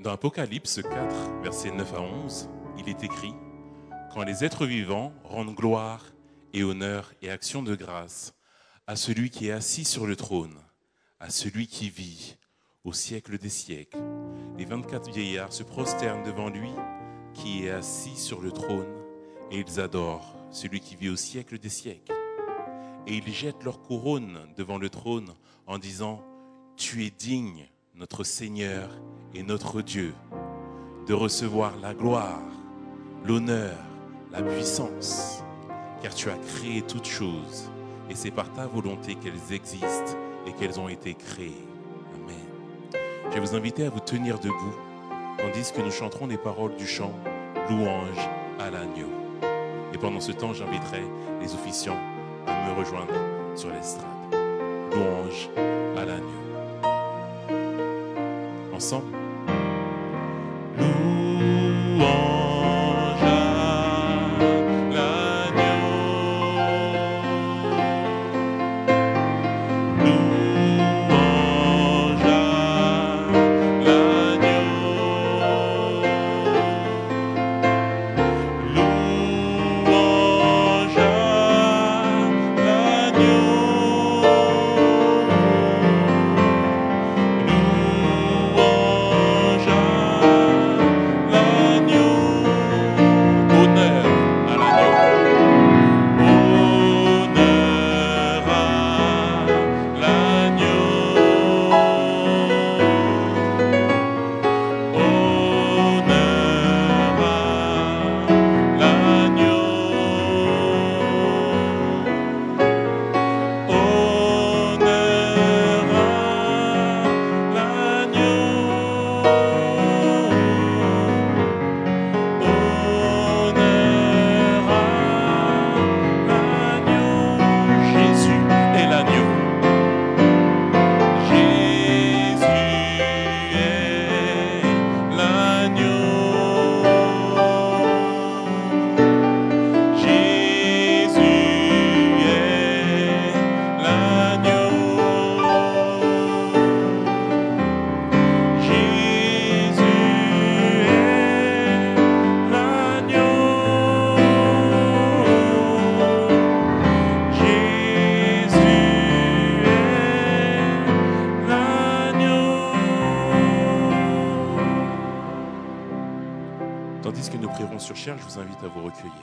Dans Apocalypse 4, versets 9 à 11, il est écrit « Quand les êtres vivants rendent gloire et honneur et action de grâce à celui qui est assis sur le trône, à celui qui vit au siècle des siècles, les 24 vieillards se prosternent devant lui qui est assis sur le trône et ils adorent celui qui vit au siècle des siècles. Et ils jettent leur couronne devant le trône en disant « Tu es digne, notre Seigneur et notre Dieu, de recevoir la gloire, l'honneur, la puissance, car tu as créé toutes choses, et c'est par ta volonté qu'elles existent et qu'elles ont été créées. » Amen. Je vais vous inviter à vous tenir debout, tandis que nous chanterons les paroles du chant « Louange à l'agneau ». Et pendant ce temps, j'inviterai les officiants à me rejoindre sur l'estrade. Louange à l'agneau. Ensemble. Louange à l'agneau. Louange à l'agneau. Louange à l'agneau. Tandis que nous prierons sur chair, je vous invite à vous recueillir.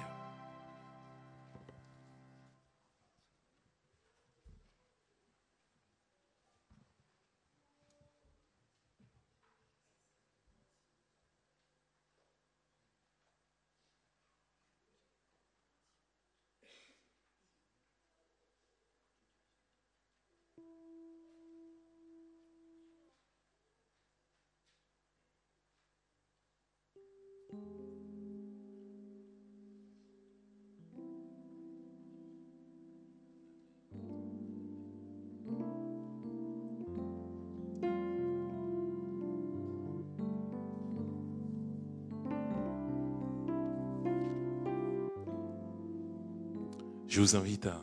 Je vous invite à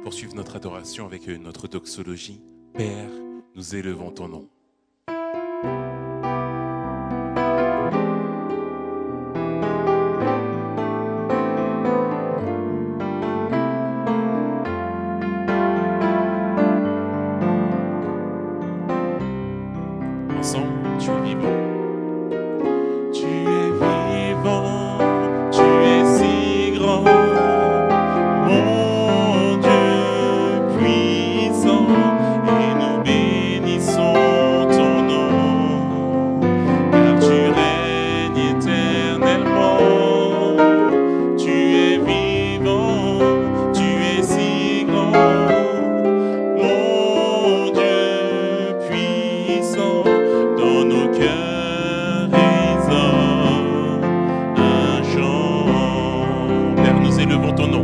poursuivre notre adoration avec notre doxologie. Père, nous élevons ton nom. Ensemble, tu es vivant. Tu es vivant, tu es si grand. Mon Dieu puissant, et nous bénissons ton nom, car tu règnes éternellement. Tu es vivant, tu es si grand. Mon Dieu puissant, dans nos cœurs résonne un chant. Père, nous élevons ton nom.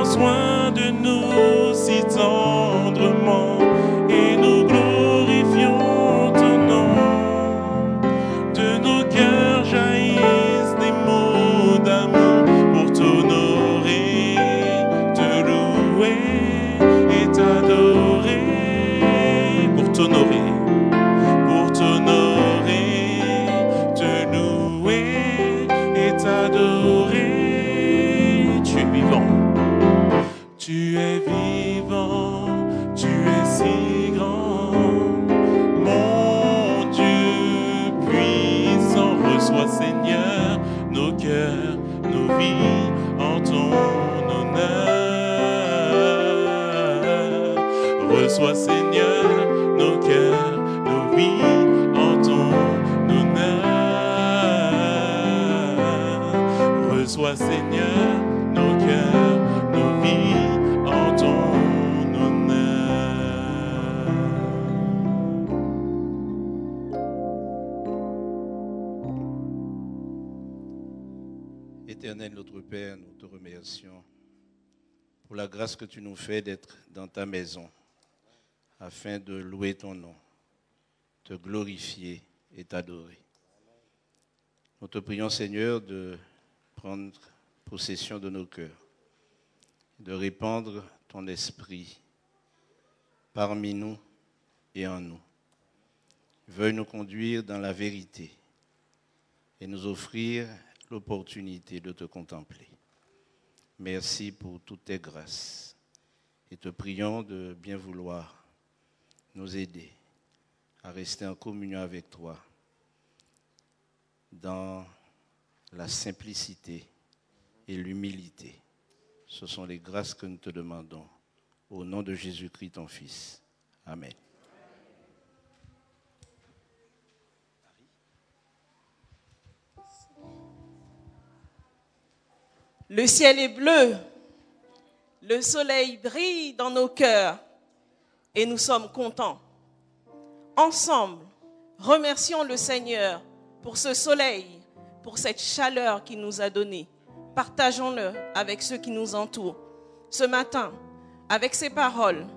Soin de nous si tendrement, et nous glorifions ton nom. De nos cœurs jaillissent des mots d'amour pour t'honorer, te louer et t'adorer. Tu es vivant, tu es si grand. Mon Dieu puissant, reçois Seigneur nos cœurs, nos vies en ton honneur. Reçois Seigneur nos cœurs, nos vies en ton honneur. Reçois Seigneur nos cœurs, nos vies en ton honneur. Éternel notre Père, nous te remercions pour la grâce que tu nous fais d'être dans ta maison afin de louer ton nom, te glorifier et t'adorer. Nous te prions, Seigneur, de prendre possession de nos cœurs, de répandre ton esprit parmi nous et en nous. Veuille nous conduire dans la vérité et nous offrir l'opportunité de te contempler. Merci pour toutes tes grâces et te prions de bien vouloir nous aider à rester en communion avec toi dans la simplicité et l'humilité. Ce sont les grâces que nous te demandons. Au nom de Jésus-Christ, ton Fils. Amen. Le ciel est bleu, le soleil brille dans nos cœurs et nous sommes contents. Ensemble, remercions le Seigneur pour ce soleil, pour cette chaleur qu'il nous a donnée. Partageons-le avec ceux qui nous entourent. Ce matin, avec ces paroles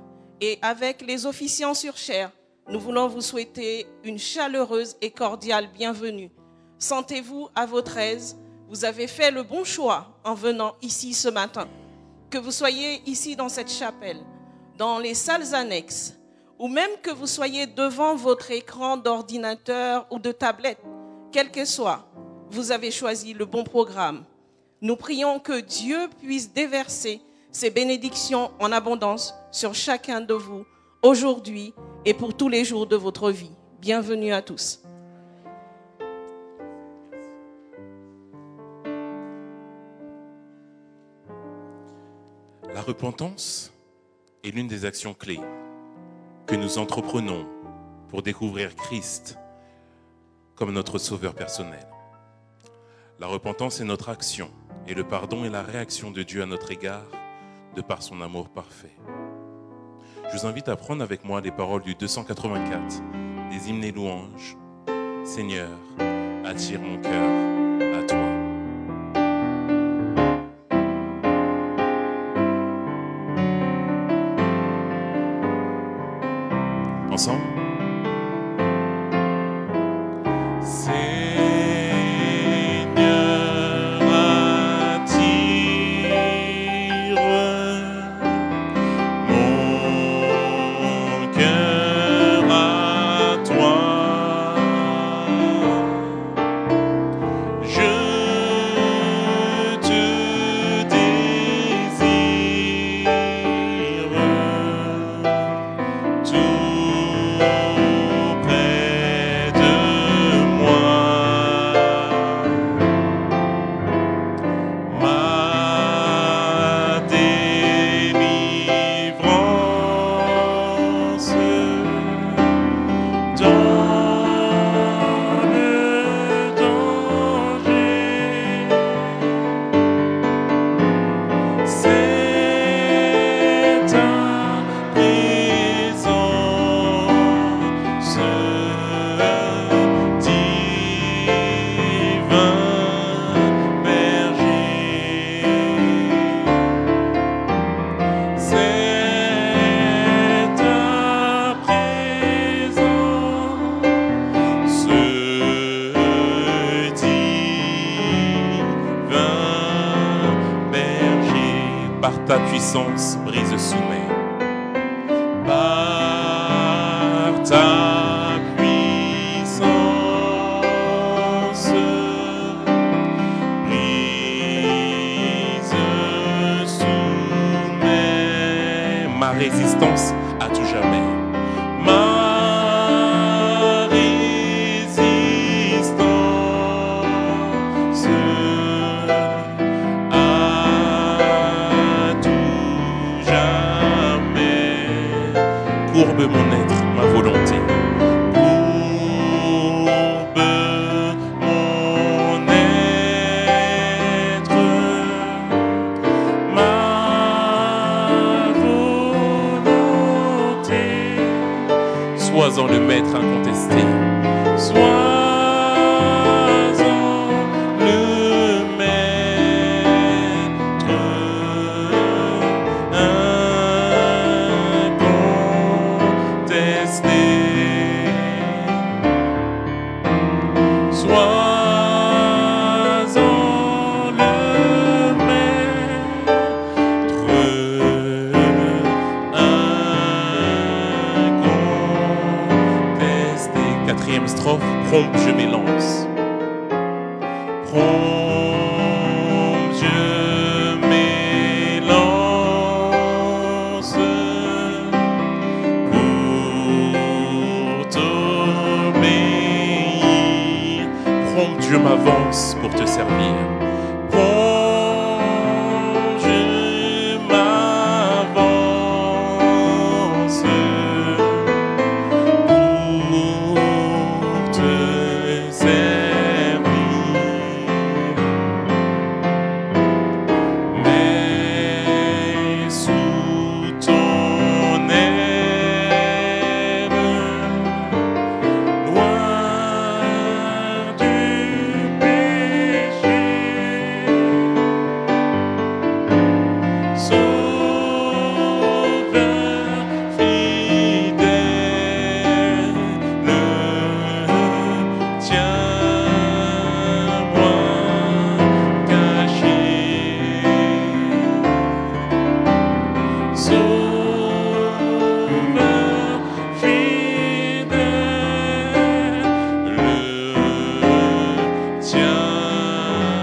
et avec les officiants sur chaire, nous voulons vous souhaiter une chaleureuse et cordiale bienvenue. Sentez-vous à votre aise. Vous avez fait le bon choix en venant ici ce matin. Que vous soyez ici dans cette chapelle, dans les salles annexes, ou même que vous soyez devant votre écran d'ordinateur ou de tablette, quel que soit, vous avez choisi le bon programme. Nous prions que Dieu puisse déverser ses bénédictions en abondance sur chacun de vous, aujourd'hui et pour tous les jours de votre vie. Bienvenue à tous. La repentance est l'une des actions clés que nous entreprenons pour découvrir Christ comme notre sauveur personnel. La repentance est notre action et le pardon est la réaction de Dieu à notre égard de par son amour parfait. Je vous invite à prendre avec moi les paroles du 284 des hymnes et louanges. Seigneur, attire mon cœur à toi. Ensemble. Seigneur, attire mon cœur à toi. Je te désire tout près de moi. Ma délivrance dans le danger. C'est ta présence divin berger. C'est ta présence divin berger. Par ta puissance, brise soumets. Par ta puissance, brise soumets. ma résistance à tout jamais. Ma résistance à tout jamais. Courbe mon être, ma volonté. Courbe mon être, ma volonté. Sois-en le maître incontesté. Sois-en le maître incontesté. Sois-en le maître incontesté. Quatrième strophe, prompt je m'élance. Prompt je m'élance pour t'obéir. Prompt je m'avance pour te servir. Prompt je m'avance pour te servir. Mais sous ton aile, loin du péché, Sauveur fidèle, tiens-moi caché. Sauveur fidèle, tiens-moi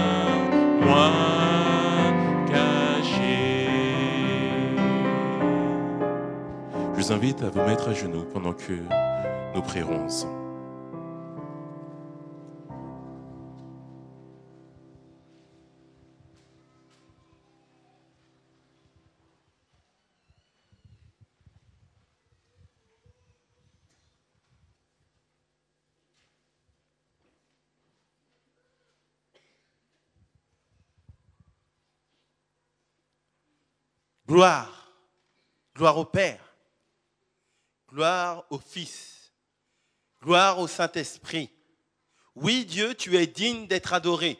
caché. Je vous invite à vous mettre à genoux pendant que nous prierons ensemble. Gloire, gloire au Père, gloire au Fils, gloire au Saint-Esprit. Oui, Dieu, tu es digne d'être adoré.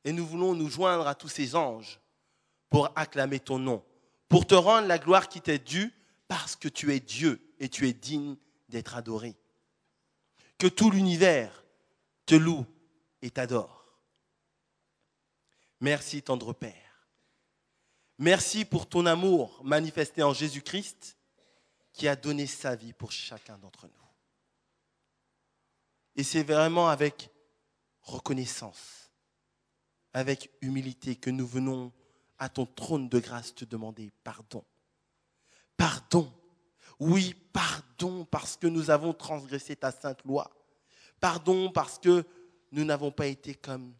Et nous voulons nous joindre à tous ces anges pour acclamer ton nom, pour te rendre la gloire qui t'est due, parce que tu es Dieu et tu es digne d'être adoré. Que tout l'univers te loue et t'adore. Merci, tendre Père. Merci pour ton amour manifesté en Jésus-Christ qui a donné sa vie pour chacun d'entre nous. Et c'est vraiment avec reconnaissance, avec humilité que nous venons à ton trône de grâce te demander pardon. Pardon, oui, pardon parce que nous avons transgressé ta sainte loi. Pardon parce que nous n'avons pas été comme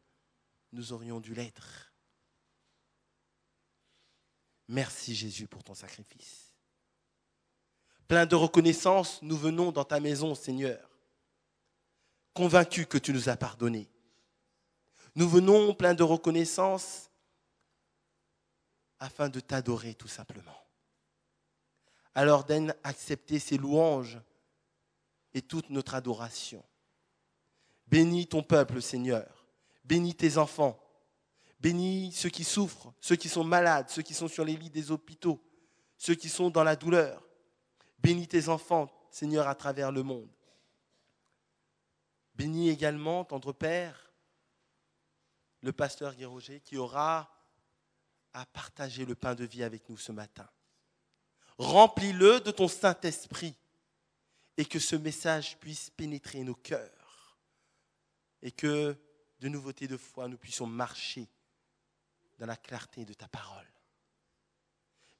nous aurions dû l'être. Merci Jésus pour ton sacrifice. Plein de reconnaissance, nous venons dans ta maison, Seigneur, convaincus que tu nous as pardonné. Nous venons plein de reconnaissance afin de t'adorer tout simplement. Alors daigne accepter ces louanges et toute notre adoration. Bénis ton peuple, Seigneur. Bénis tes enfants. Bénis ceux qui souffrent, ceux qui sont malades, ceux qui sont sur les lits des hôpitaux, ceux qui sont dans la douleur. Bénis tes enfants, Seigneur, à travers le monde. Bénis également, tendre Père, le pasteur Guy Roger qui aura à partager le pain de vie avec nous ce matin. Remplis-le de ton Saint-Esprit et que ce message puisse pénétrer nos cœurs et que, de nouveauté de foi, nous puissions marcher dans la clarté de ta parole.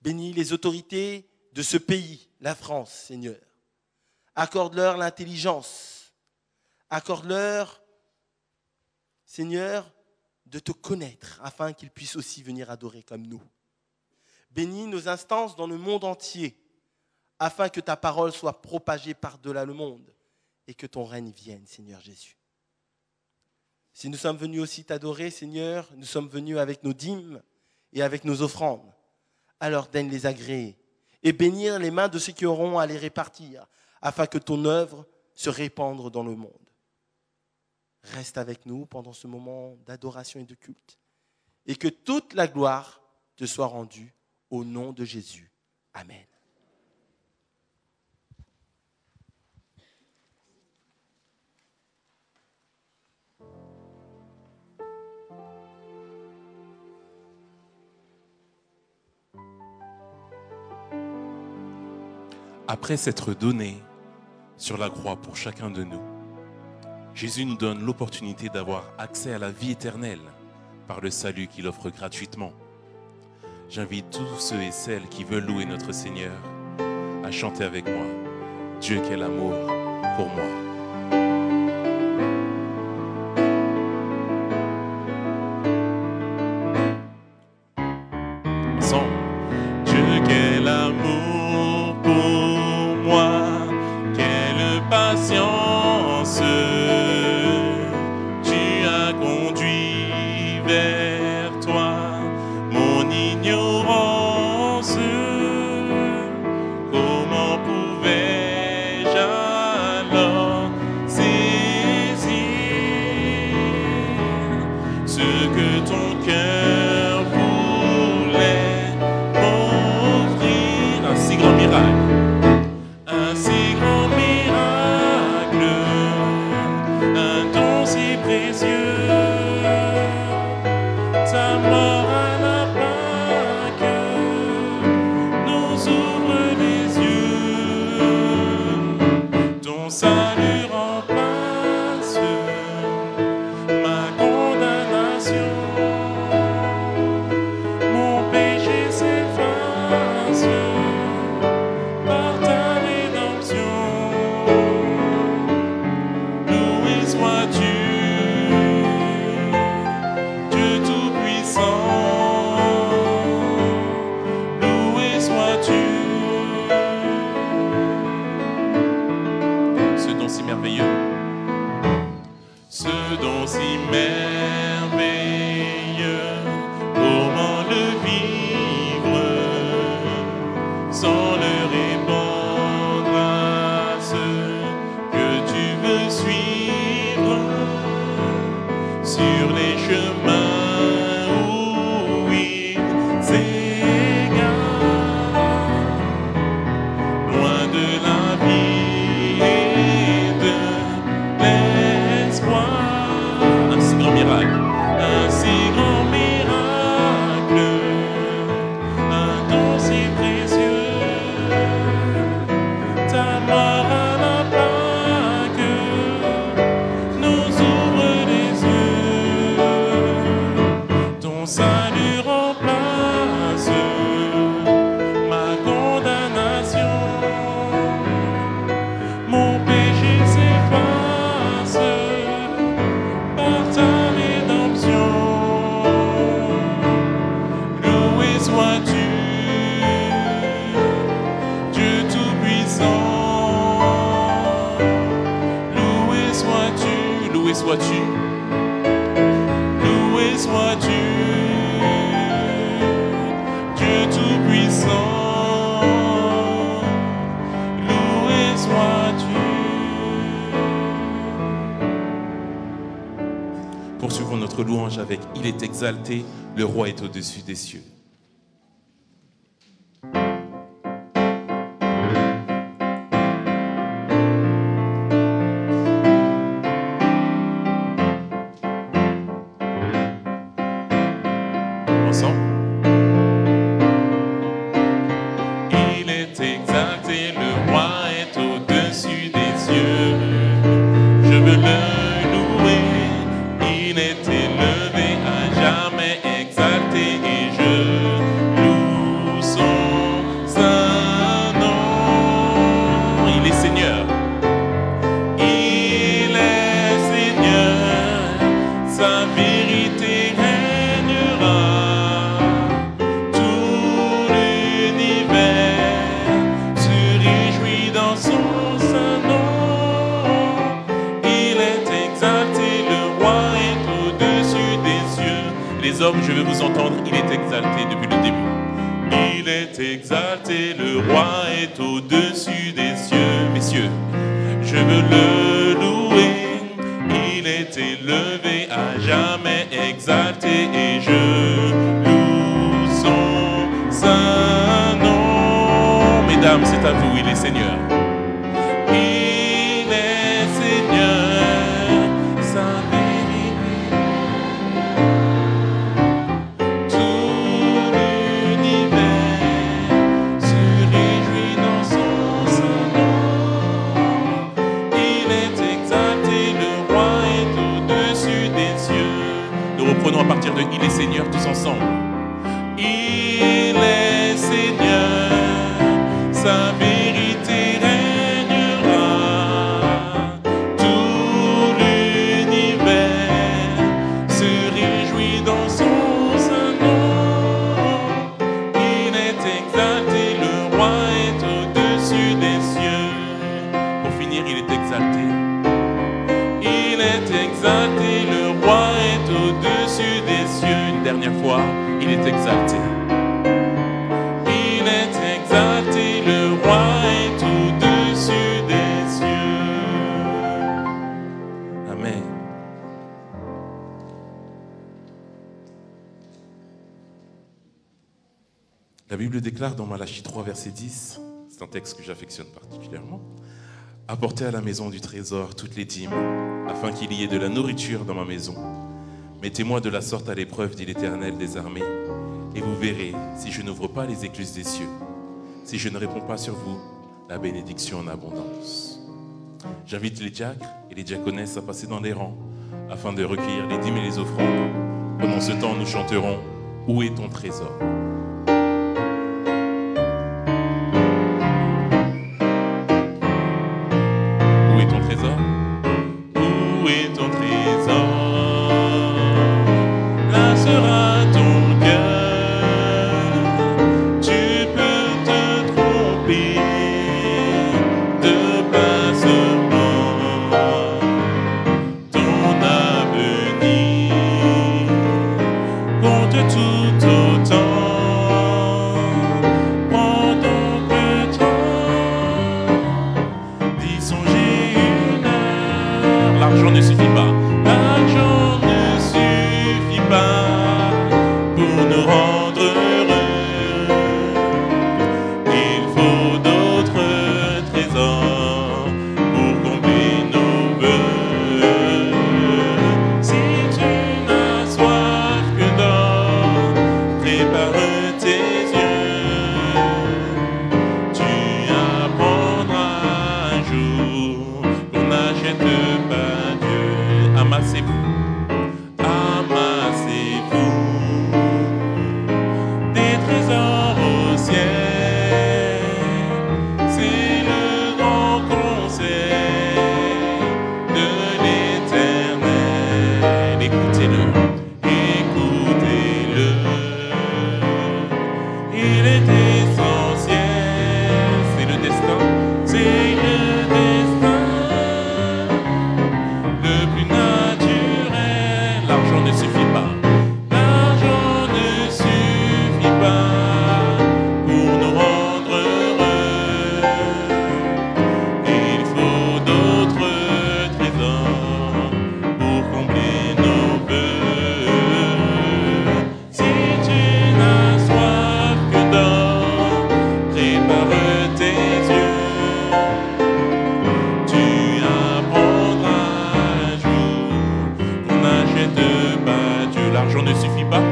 Bénis les autorités de ce pays, la France, Seigneur. Accorde-leur l'intelligence. Accorde-leur, Seigneur, de te connaître afin qu'ils puissent aussi venir adorer comme nous. Bénis nos instances dans le monde entier afin que ta parole soit propagée par-delà le monde et que ton règne vienne, Seigneur Jésus. Si nous sommes venus aussi t'adorer, Seigneur, nous sommes venus avec nos dîmes et avec nos offrandes. Alors daigne les agréer et bénir les mains de ceux qui auront à les répartir afin que ton œuvre se répande dans le monde. Reste avec nous pendant ce moment d'adoration et de culte et que toute la gloire te soit rendue au nom de Jésus. Amen. Après s'être donné sur la croix pour chacun de nous, Jésus nous donne l'opportunité d'avoir accès à la vie éternelle par le salut qu'il offre gratuitement. J'invite tous ceux et celles qui veulent louer notre Seigneur à chanter avec moi « Dieu quel amour pour moi ». Poursuivons notre louange avec « Il est exalté, le roi est au-dessus des cieux ». Il est élevé à jamais exalté et je hommes, je veux vous entendre. Il est exalté depuis le début. Il est exalté, le roi est au-dessus des cieux. Messieurs, je veux le louer. Il est élevé à jamais, exalté, et je loue son saint nom. Mesdames, c'est à vous, il est Seigneur. Il est Seigneur, sa vérité. Tout l'univers se réjouit dans son saint nom. Il est exalté, le roi est au-dessus des cieux. Nous reprenons à partir de Il est Seigneur tous ensemble. Il est Seigneur, sa vérité régnera. Tout l'univers se réjouit dans son saint nom. Il est exalté, le roi est au-dessus des cieux. Pour finir, il est exalté. Il est exalté, le roi est au-dessus des cieux. Une dernière fois, il est exalté. Il est exalté, le roi est au-dessus des cieux. Amen. La Bible déclare dans Malachie 3, verset 10, c'est un texte que j'affectionne particulièrement: apportez à la maison du trésor toutes les dîmes, afin qu'il y ait de la nourriture dans ma maison. Mettez-moi de la sorte à l'épreuve, dit l'Éternel des armées, et vous verrez si je n'ouvre pas les écluses des cieux, si je ne réponds pas sur vous la bénédiction en abondance. J'invite les diacres et les diaconesses à passer dans les rangs, afin de recueillir les dîmes et les offrandes. Pendant ce temps, nous chanterons « Où est ton trésor ?» Où est ton trésor? Où est ton trésor? Là sera ton cœur. Tu peux te tromper de placement. Ton avenir compte tout autant. Prends donc le temps d'y songer une heure. L'argent ne suffit pas. L'argent ne suffit pas pour nous rendre heureux. Il faut d'autres trésors pour combler nos vœux. Si tu n'as soif que d'or, prépare tes yeux. Tu apprendras un jour qu'on n'achète pas Dieu. Amassez-vous, amassez-vous des trésors au ciel. C'est le grand conseil de l'Éternel. Écoutez-le, écoutez-le. Il est essentiel, c'est le destin, c'est le destin le plus naturel. L'argent ne suffit pas. L'argent ne suffit pas pour nous rendre heureux. Il faut d'autres trésors pour combler nos vœux. Si tu n'as soif que d'or, prépare tes yeux. Tu apprendras un jour qu'on n'achète pas Dieu. L'argent ne suffit pas.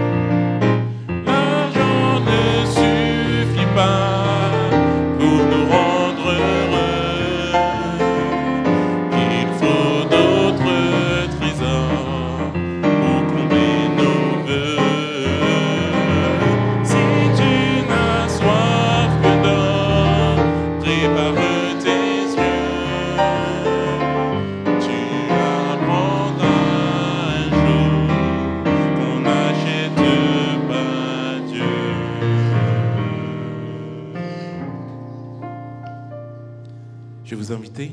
L'argent ne suffit pas pour nous rendre heureux. Il faut d'autres trésors pour combler nos vœux. Si tu n'as soif que d'or, prépare tes yeux. Tu apprendras un jour qu'on n'achète pas Dieu. Je vais vous inviter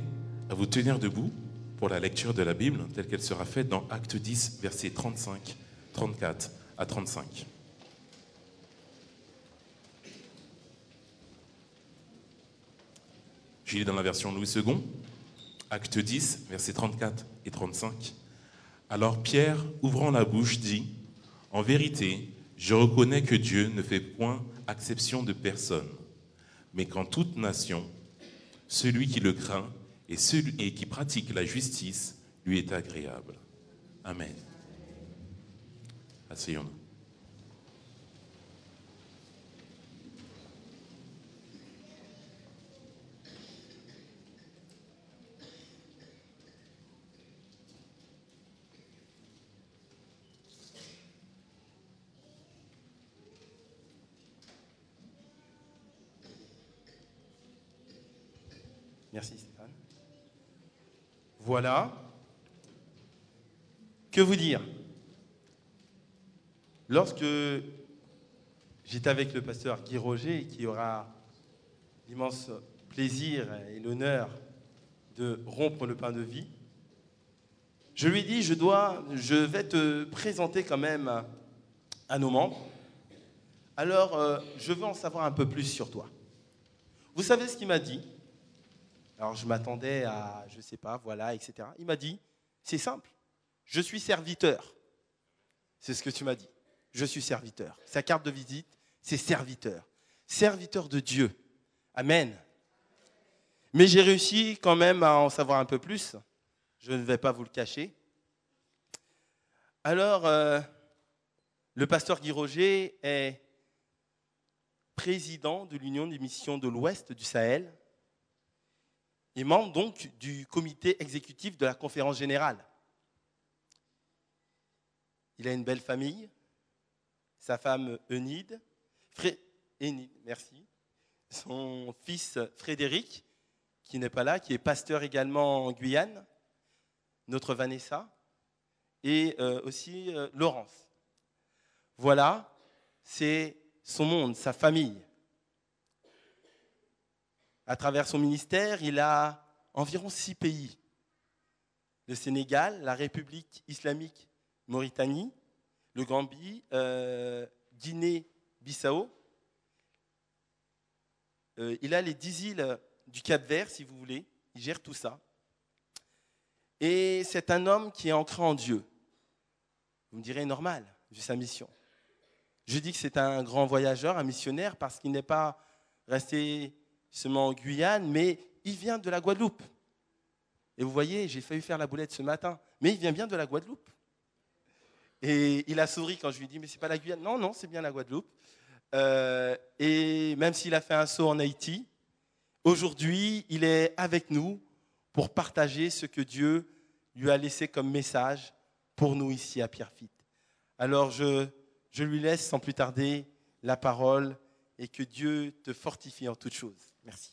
à vous tenir debout pour la lecture de la Bible telle qu'elle sera faite dans Actes 10, versets 35, 34 à 35. Je lis dans la version Louis II, acte 10, versets 34 et 35. Alors Pierre, ouvrant la bouche, dit, « En vérité, je reconnais que Dieu ne fait point acception de personne, mais qu'en toute nation, celui qui le craint et qui pratique la justice lui est agréable. » Amen. Asseyons-nous. Merci Stéphane. Voilà. Que vous dire? Lorsque j'étais avec le pasteur Guy Roger, qui aura l'immense plaisir et l'honneur de rompre le pain de vie, je lui ai dit, je vais te présenter quand même à nos membres. Alors, je veux en savoir un peu plus sur toi. Vous savez ce qu'il m'a dit? Alors, je m'attendais à, je ne sais pas, voilà, etc. Il m'a dit, c'est simple, je suis serviteur. C'est ce que tu m'as dit. Je suis serviteur. Sa carte de visite, c'est serviteur. Serviteur de Dieu. Amen. Mais j'ai réussi quand même à en savoir un peu plus. Je ne vais pas vous le cacher. Alors, le pasteur Guy Roger est président de l'Union des missions de l'Ouest du Sahel et membre donc du comité exécutif de la conférence générale. Il a une belle famille, sa femme Enid, merci, son fils Frédéric, qui n'est pas là, qui est pasteur également en Guyane, notre Vanessa, et aussi Laurence. Voilà, c'est son monde, sa famille. À travers son ministère, il a environ 6 pays. Le Sénégal, la République islamique Mauritanie, le Gambie, Guinée-Bissau. Il a les 10 îles du Cap-Vert, si vous voulez. Il gère tout ça. Et c'est un homme qui est ancré en Dieu. Vous me direz, normal, vu sa mission. Je dis que c'est un grand voyageur, un missionnaire, parce qu'il n'est pas resté seulement en Guyane, mais il vient de la Guadeloupe. Et vous voyez, j'ai failli faire la boulette ce matin, mais il vient bien de la Guadeloupe. Et il a souri quand je lui ai dit, mais c'est pas la Guyane. Non, non, c'est bien la Guadeloupe. Et même s'il a fait un saut en Haïti, aujourd'hui, il est avec nous pour partager ce que Dieu lui a laissé comme message pour nous ici à Pierrefitte. Alors, je lui laisse sans plus tarder la parole et que Dieu te fortifie en toutes choses. Merci.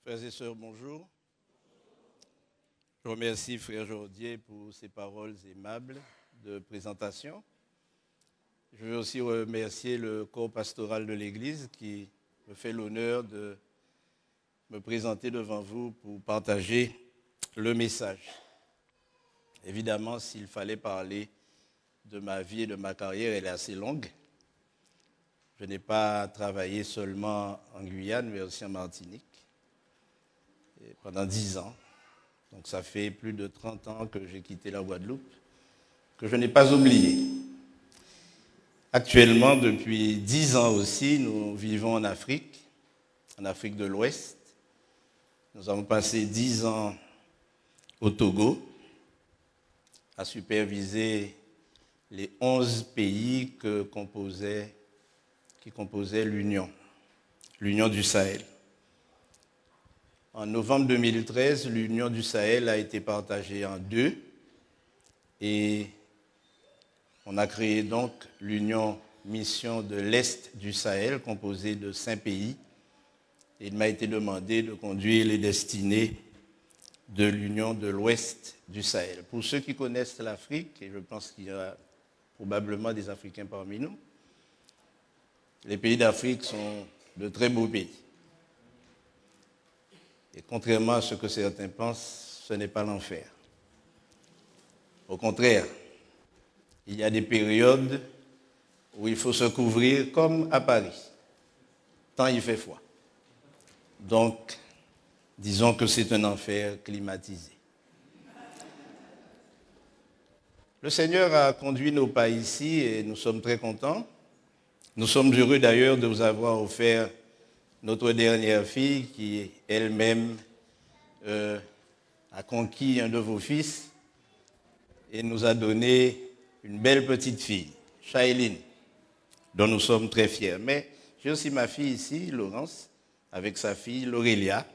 Frères et sœurs, bonjour. Je remercie Frère Jordier pour ses paroles aimables de présentation. Je veux aussi remercier le corps pastoral de l'Église qui me fait l'honneur de me présenter devant vous pour partager le message. Évidemment, s'il fallait parler de ma vie et de ma carrière, elle est assez longue. Je n'ai pas travaillé seulement en Guyane, mais aussi en Martinique, et pendant 10 ans. Donc ça fait plus de 30 ans que j'ai quitté la Guadeloupe, que je n'ai pas oublié. Actuellement, depuis 10 ans aussi, nous vivons en Afrique de l'Ouest. Nous avons passé 10 ans au Togo, à superviser les 11 pays qui composaient l'Union du Sahel. En novembre 2013, l'Union du Sahel a été partagée en 2 et on a créé donc l'Union Mission de l'Est du Sahel, composée de 5 pays. Il m'a été demandé de conduire les destinées de l'Union de l'Ouest du Sahel. Pour ceux qui connaissent l'Afrique, et je pense qu'il y a probablement des Africains parmi nous, les pays d'Afrique sont de très beaux pays. Et contrairement à ce que certains pensent, ce n'est pas l'enfer. Au contraire, Il y a des périodes où il faut se couvrir comme à Paris, tant il fait froid. Donc, disons que c'est un enfer climatisé. Le Seigneur a conduit nos pas ici et nous sommes très contents. Nous sommes heureux d'ailleurs de vous avoir offert notre dernière fille qui elle-même a conquis un de vos fils et nous a donné une belle petite fille, Shailene, dont nous sommes très fiers. Mais j'ai aussi ma fille ici, Laurence, avec sa fille, Laurelia,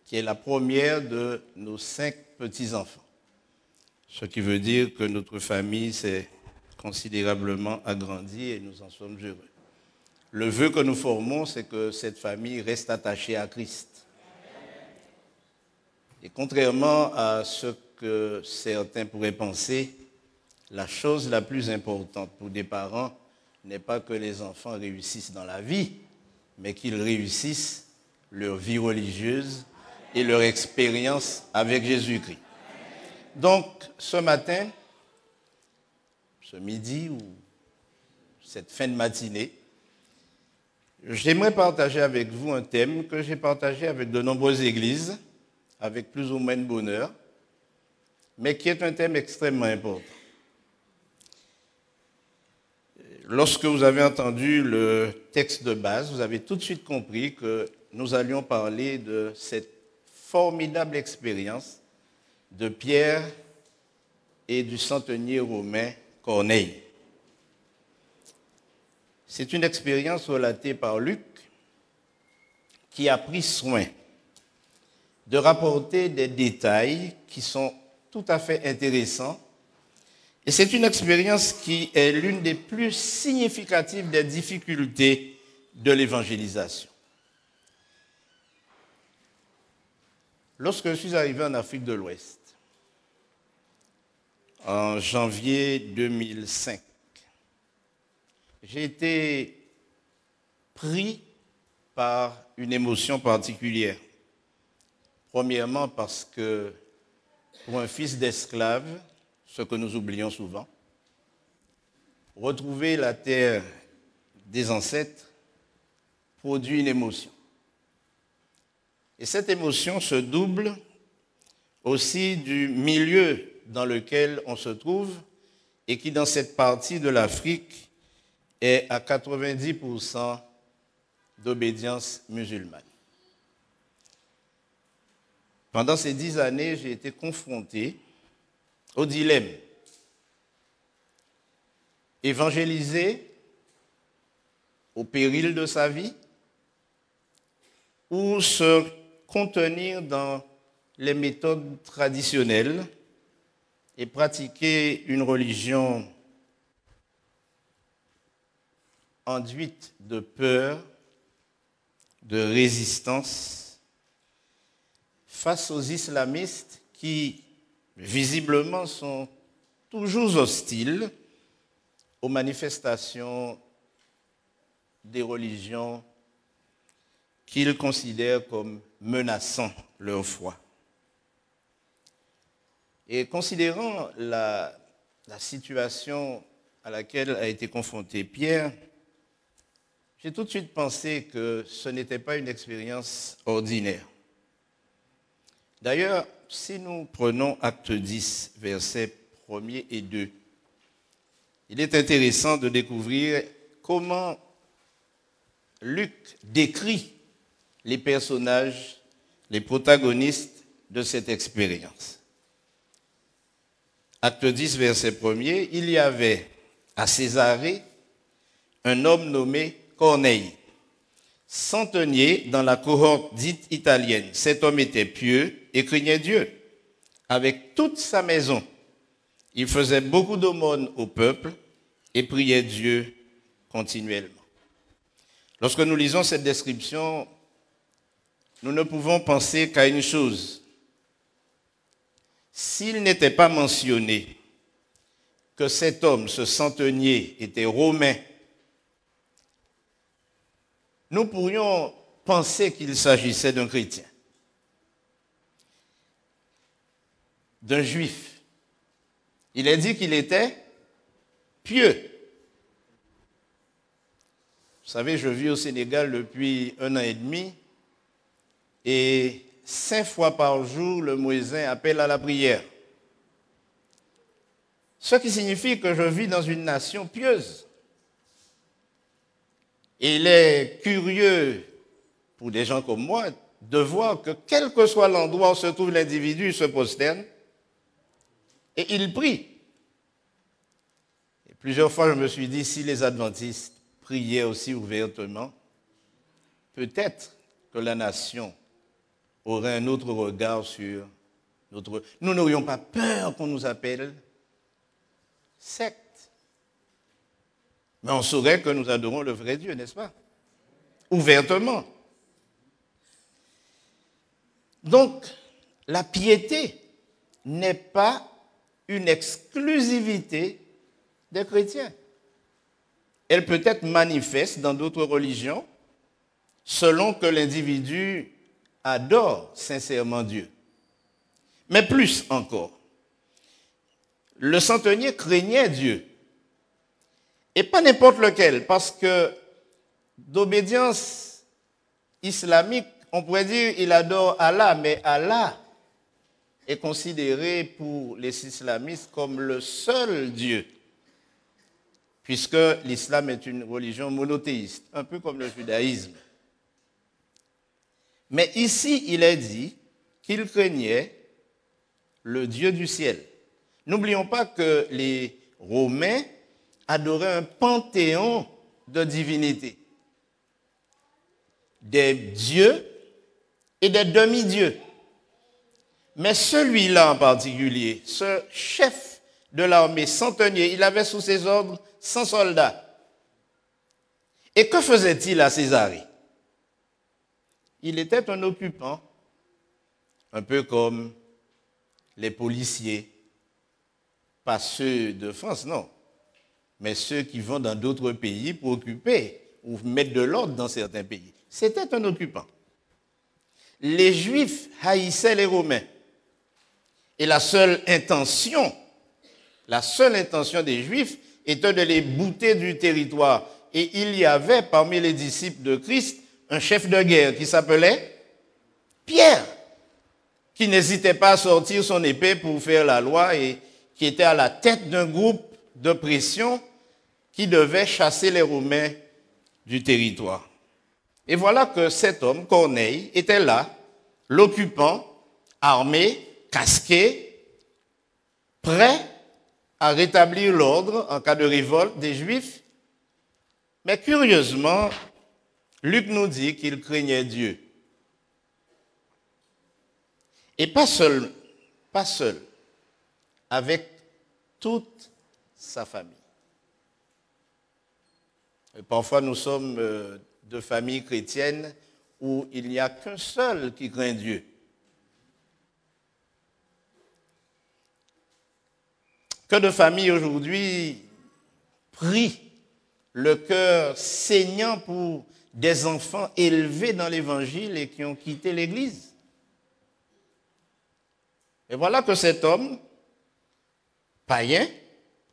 qui est la première de nos 5 petits-enfants. Ce qui veut dire que notre famille s'est considérablement agrandie et nous en sommes heureux. Le vœu que nous formons, c'est que cette famille reste attachée à Christ. Et contrairement à ce que certains pourraient penser, la chose la plus importante pour des parents n'est pas que les enfants réussissent dans la vie, mais qu'ils réussissent leur vie religieuse et leur expérience avec Jésus-Christ. Donc, ce matin, ce midi ou cette fin de matinée, j'aimerais partager avec vous un thème que j'ai partagé avec de nombreuses églises, avec plus ou moins de bonheur, mais qui est un thème extrêmement important. Lorsque vous avez entendu le texte de base, vous avez tout de suite compris que nous allions parler de cette formidable expérience de Pierre et du centenier romain Corneille. C'est une expérience relatée par Luc qui a pris soin de rapporter des détails qui sont tout à fait intéressants. Et c'est une expérience qui est l'une des plus significatives des difficultés de l'évangélisation. Lorsque je suis arrivé en Afrique de l'Ouest, en janvier 2005, j'ai été pris par une émotion particulière. Premièrement parce que pour un fils d'esclave, ce que nous oublions souvent, retrouver la terre des ancêtres produit une émotion. Et cette émotion se double aussi du milieu dans lequel on se trouve et qui, dans cette partie de l'Afrique, est à 90% d'obédience musulmane. Pendant ces 10 années, j'ai été confronté au dilemme. Évangéliser au péril de sa vie ou se contenir dans les méthodes traditionnelles et pratiquer une religion enduite de peur, de résistance face aux islamistes qui, visiblement, sont toujours hostiles aux manifestations des religions qu'ils considèrent comme menaçant leur foi. Et considérant la situation à laquelle a été confronté Pierre, j'ai tout de suite pensé que ce n'était pas une expérience ordinaire. D'ailleurs, si nous prenons Acte 10, versets 1er et 2, il est intéressant de découvrir comment Luc décrit les personnages, les protagonistes de cette expérience. Acte 10, verset 1er, il y avait à Césarée un homme nommé Corneille, centenier dans la cohorte dite italienne. Cet homme était pieux et craignait Dieu. Avec toute sa maison, il faisait beaucoup d'aumônes au peuple et priait Dieu continuellement. Lorsque nous lisons cette description, nous ne pouvons penser qu'à une chose. S'il n'était pas mentionné que cet homme, ce centenier, était romain, nous pourrions penser qu'il s'agissait d'un chrétien, d'un juif. Il est dit qu'il était pieux. Vous savez, je vis au Sénégal depuis 1 an et demi et 5 fois par jour, le muezzin appelle à la prière. Ce qui signifie que je vis dans une nation pieuse. Et il est curieux pour des gens comme moi de voir que quel que soit l'endroit où se trouve l'individu, il se prosterne et il prie. Et plusieurs fois, je me suis dit, si les adventistes priaient aussi ouvertement, peut-être que la nation aurait un autre regard sur notre... Nous n'aurions pas peur qu'on nous appelle secte. Mais on saurait que nous adorons le vrai Dieu, n'est-ce pas? Ouvertement. Donc, la piété n'est pas une exclusivité des chrétiens. Elle peut être manifeste dans d'autres religions selon que l'individu adore sincèrement Dieu. Mais plus encore, le centenier craignait Dieu. Et pas n'importe lequel, parce que d'obédience islamique, on pourrait dire qu'il adore Allah, mais Allah est considéré pour les islamistes comme le seul Dieu, puisque l'islam est une religion monothéiste, un peu comme le judaïsme. Mais ici, il est dit qu'il craignait le Dieu du ciel. N'oublions pas que les Romains adoraient un panthéon de divinités, des dieux et des demi-dieux. Mais celui-là en particulier, ce chef de l'armée centenier, il avait sous ses ordres 100 soldats. Et que faisait-il à Césarée? Il était un occupant, un peu comme les policiers, pas ceux de France, non, mais ceux qui vont dans d'autres pays pour occuper ou mettre de l'ordre dans certains pays. C'était un occupant. Les Juifs haïssaient les Romains. Et la seule intention des Juifs était de les bouter du territoire. Et il y avait parmi les disciples de Christ un chef de guerre qui s'appelait Pierre, qui n'hésitait pas à sortir son épée pour faire la loi et qui était à la tête d'un groupe de pression qui devait chasser les Romains du territoire. Et voilà que cet homme, Corneille, était là, l'occupant, armé, casqué, prêt à rétablir l'ordre en cas de révolte des Juifs. Mais curieusement, Luc nous dit qu'il craignait Dieu. Et pas seul, avec toute sa famille. Et parfois, nous sommes de familles chrétiennes où il n'y a qu'un seul qui craint Dieu. Que de familles aujourd'hui prient le cœur saignant pour des enfants élevés dans l'Évangile et qui ont quitté l'Église. Et voilà que cet homme, païen,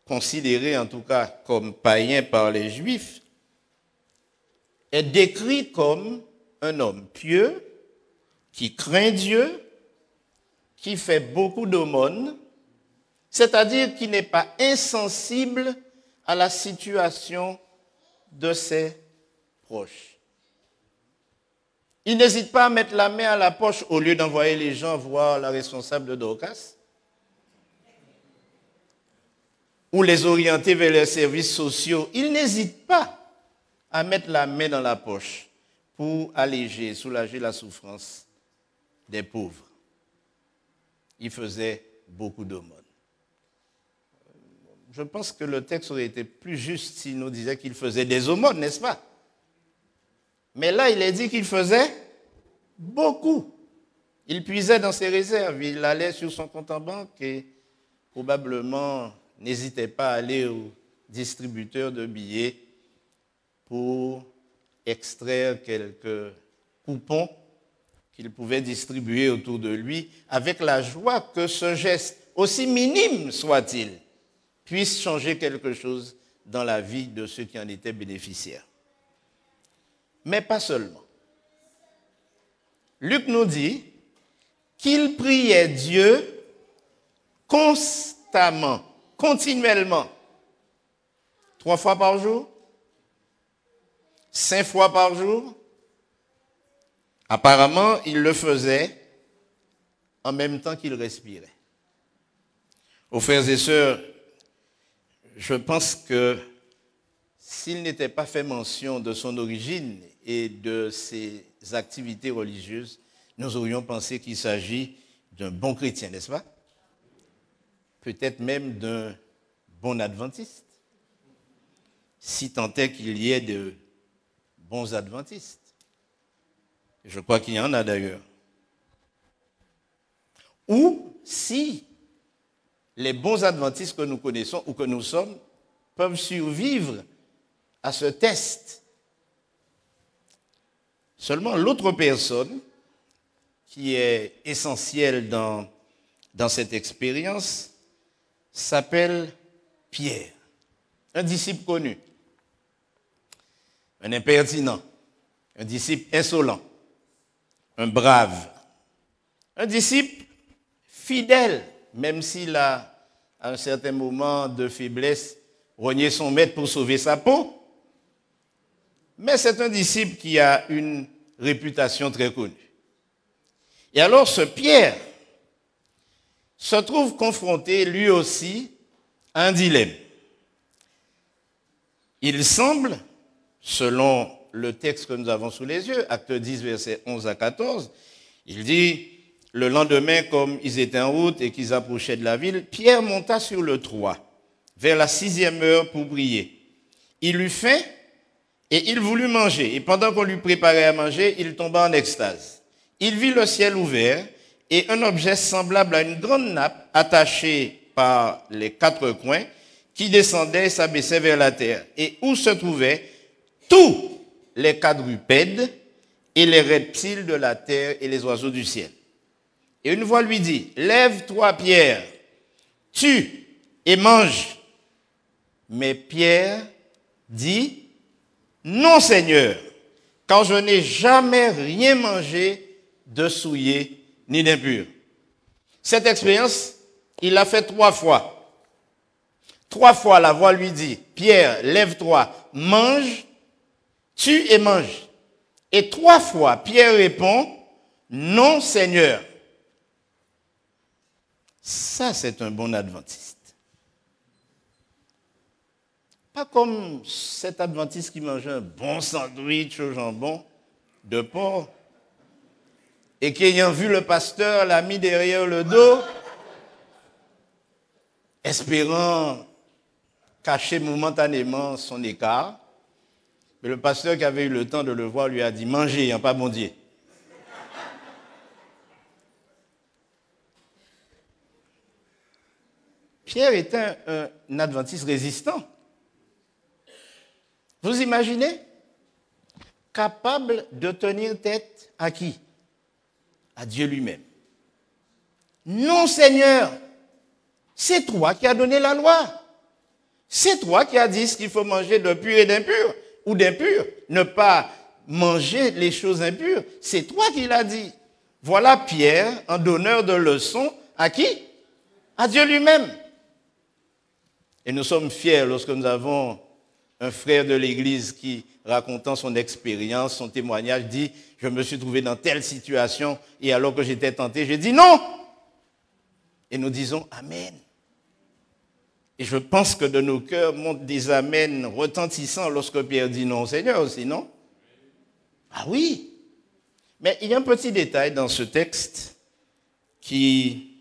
considéré en tout cas comme païen par les Juifs, est décrit comme un homme pieux, qui craint Dieu, qui fait beaucoup d'aumônes, c'est-à-dire qui n'est pas insensible à la situation de ses proches. Il n'hésite pas à mettre la main à la poche au lieu d'envoyer les gens voir la responsable de Dorcas ou les orienter vers les services sociaux. Il n'hésite pas à mettre la main dans la poche pour alléger, soulager la souffrance des pauvres. Il faisait beaucoup d'aumônes. Je pense que le texte aurait été plus juste s'il nous disait qu'il faisait des aumônes, n'est-ce pas? Mais là, il est dit qu'il faisait beaucoup. Il puisait dans ses réserves, il allait sur son compte en banque et probablement n'hésitait pas à aller au distributeur de billets pour extraire quelques coupons qu'il pouvait distribuer autour de lui avec la joie que ce geste, aussi minime soit-il, puisse changer quelque chose dans la vie de ceux qui en étaient bénéficiaires. Mais pas seulement. Luc nous dit qu'il priait Dieu constamment, continuellement. 3 fois par jour, 5 fois par jour. Apparemment, il le faisait en même temps qu'il respirait. Aux frères et sœurs, je pense que s'il n'était pas fait mention de son origine et de ses activités religieuses, nous aurions pensé qu'il s'agit d'un bon chrétien, n'est-ce pas? Peut-être même d'un bon adventiste, si tant est qu'il y ait de bons adventistes. Je crois qu'il y en a d'ailleurs. Ou si les bons adventistes que nous connaissons ou que nous sommes peuvent survivre à ce test. Seulement l'autre personne qui est essentielle dans cette expérience s'appelle Pierre, un disciple connu, un impertinent, un disciple insolent, un brave, un disciple fidèle, même s'il a, à un certain moment de faiblesse, rogné son maître pour sauver sa peau. Mais c'est un disciple qui a une réputation très connue. Et alors ce Pierre se trouve confronté lui aussi à un dilemme. Il semble, selon le texte que nous avons sous les yeux, Acte 10, versets 11 à 14, il dit, le lendemain, comme ils étaient en route et qu'ils approchaient de la ville, Pierre monta sur le toit, vers la 6e heure pour prier. Il eut faim et il voulut manger. Et pendant qu'on lui préparait à manger, il tomba en extase. Il vit le ciel ouvert et un objet semblable à une grande nappe attachée par les 4 coins qui descendait et s'abaissait vers la terre et où se trouvaient tous les quadrupèdes et les reptiles de la terre et les oiseaux du ciel. Et une voix lui dit, lève-toi Pierre, tue et mange. Mais Pierre dit, non Seigneur, car je n'ai jamais rien mangé de souillé ni d'impur. Cette expérience, il l'a fait 3 fois. 3 fois, la voix lui dit, Pierre, lève-toi, mange, tue et mange. Et 3 fois, Pierre répond, non Seigneur. Ça, c'est un bon adventiste. Pas comme cet adventiste qui mangeait un bon sandwich au jambon de porc et qui, ayant vu le pasteur, l'a mis derrière le dos, espérant cacher momentanément son écart. Mais le pasteur qui avait eu le temps de le voir lui a dit, mangez, hein, pas bon Dieu. Pierre était un adventiste résistant. Vous imaginez? Capable de tenir tête à qui? À Dieu lui-même. Non, Seigneur, c'est toi qui as donné la loi. C'est toi qui as dit ce qu'il faut manger de pur et d'impur, ou d'impur. Ne pas manger les choses impures. C'est toi qui l'as dit. Voilà Pierre en donneur de leçons à qui? À Dieu lui-même. Et nous sommes fiers lorsque nous avons un frère de l'Église qui, racontant son expérience, son témoignage, dit « Je me suis trouvé dans telle situation et alors que j'étais tenté, j'ai dit non !» Et nous disons « Amen ». Et je pense que de nos cœurs montent des amens retentissants lorsque Pierre dit non au Seigneur aussi, non? Ah oui! Mais il y a un petit détail dans ce texte qui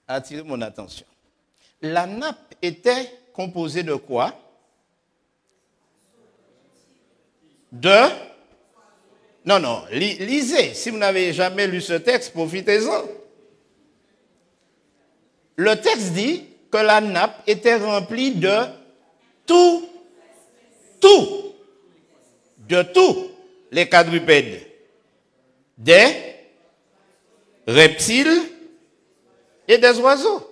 a attiré mon attention. La nappe était composée de quoi? Non, lisez. Si vous n'avez jamais lu ce texte, profitez-en. Le texte dit que la nappe était remplie de tous les quadrupèdes, des reptiles et des oiseaux.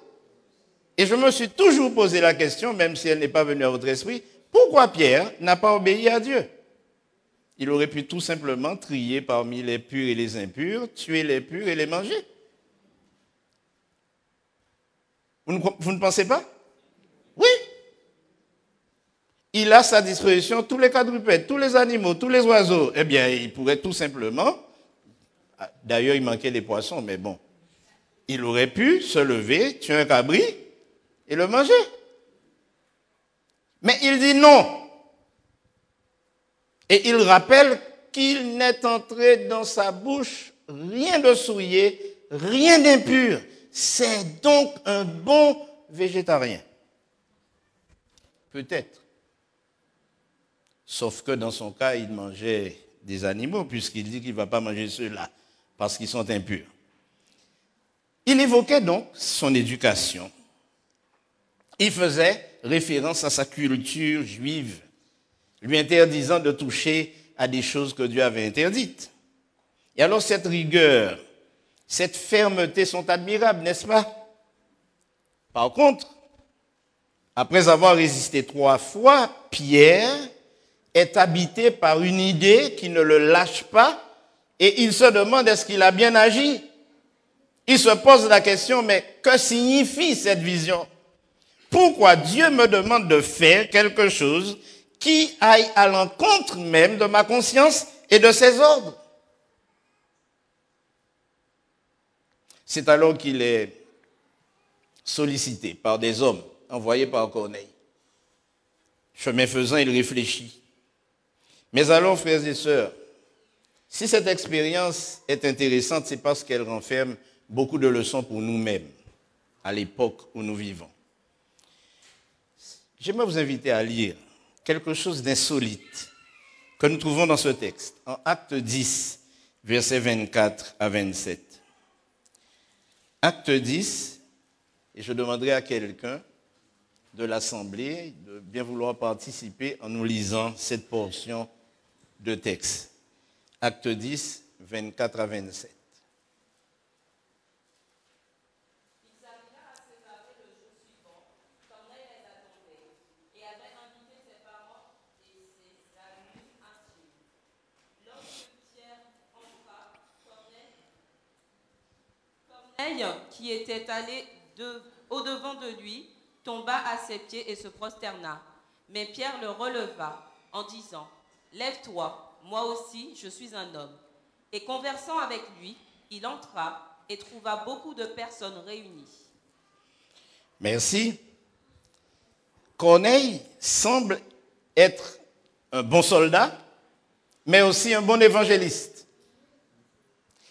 Et je me suis toujours posé la question, même si elle n'est pas venue à votre esprit, pourquoi Pierre n'a pas obéi à Dieu? Il aurait pu tout simplement trier parmi les purs et les impurs, tuer les purs et les manger. Vous ne pensez pas? Oui. Il a à sa disposition tous les quadrupèdes, tous les animaux, tous les oiseaux. Eh bien, il pourrait tout simplement, d'ailleurs il manquait des poissons, mais bon, il aurait pu se lever, tuer un cabri et le manger. Mais il dit non. Et il rappelle qu'il n'est entré dans sa bouche rien de souillé, rien d'impur. C'est donc un bon végétarien. Peut-être. Sauf que dans son cas, il mangeait des animaux, puisqu'il dit qu'il ne va pas manger ceux-là, parce qu'ils sont impurs. Il évoquait donc son éducation. Il faisait référence à sa culture juive, lui interdisant de toucher à des choses que Dieu avait interdites. Et alors cette rigueur, cette fermeté sont admirables, n'est-ce pas? Par contre, après avoir résisté 3 fois, Pierre est habité par une idée qui ne le lâche pas et il se demande est-ce qu'il a bien agi? Il se pose la question, mais que signifie cette vision? Pourquoi Dieu me demande de faire quelque chose qui aille à l'encontre même de ma conscience et de ses ordres? C'est alors qu'il est sollicité par des hommes, envoyés par Corneille. Chemin faisant, il réfléchit. Mais alors, frères et sœurs, si cette expérience est intéressante, c'est parce qu'elle renferme beaucoup de leçons pour nous-mêmes, à l'époque où nous vivons. J'aimerais vous inviter à lire quelque chose d'insolite que nous trouvons dans ce texte, en Acte 10, versets 24 à 27. Acte 10, et je demanderai à quelqu'un de l'Assemblée de bien vouloir participer en nous lisant cette portion de texte. Acte 10, 24 à 27. Qui était allé au-devant de lui, tomba à ses pieds et se prosterna. Mais Pierre le releva en disant « Lève-toi, moi aussi je suis un homme. » Et conversant avec lui, il entra et trouva beaucoup de personnes réunies. Merci. Corneille semble être un bon soldat, mais aussi un bon évangéliste.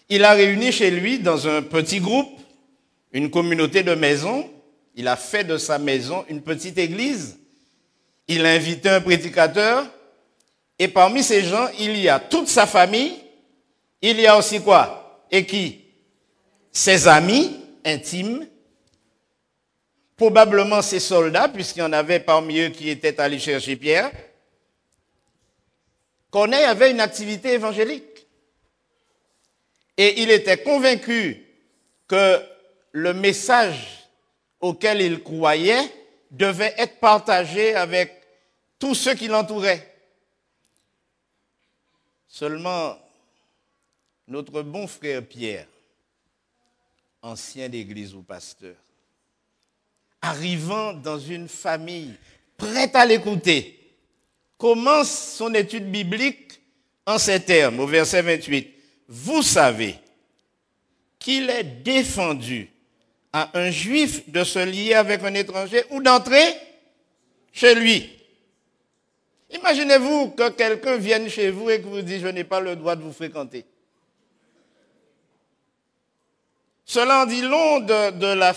Il a réuni chez lui, dans un petit groupe, une communauté de maisons. Il a fait de sa maison une petite église. Il a invité un prédicateur. Et parmi ces gens, il y a toute sa famille. Il y a aussi quoi? Et qui? Ses amis intimes. Probablement ses soldats, puisqu'il y en avait parmi eux qui étaient allés chercher Pierre. Corneille avait une activité évangélique. Et il était convaincu que le message auquel il croyait devait être partagé avec tous ceux qui l'entouraient. Seulement, notre bon frère Pierre, ancien d'église ou pasteur, arrivant dans une famille prête à l'écouter, commence son étude biblique en ces termes, au verset 28. Vous savez qu'il est défendu à un juif de se lier avec un étranger ou d'entrer chez lui. Imaginez-vous que quelqu'un vienne chez vous et que vous dise « je n'ai pas le droit de vous fréquenter ». Cela en dit long de la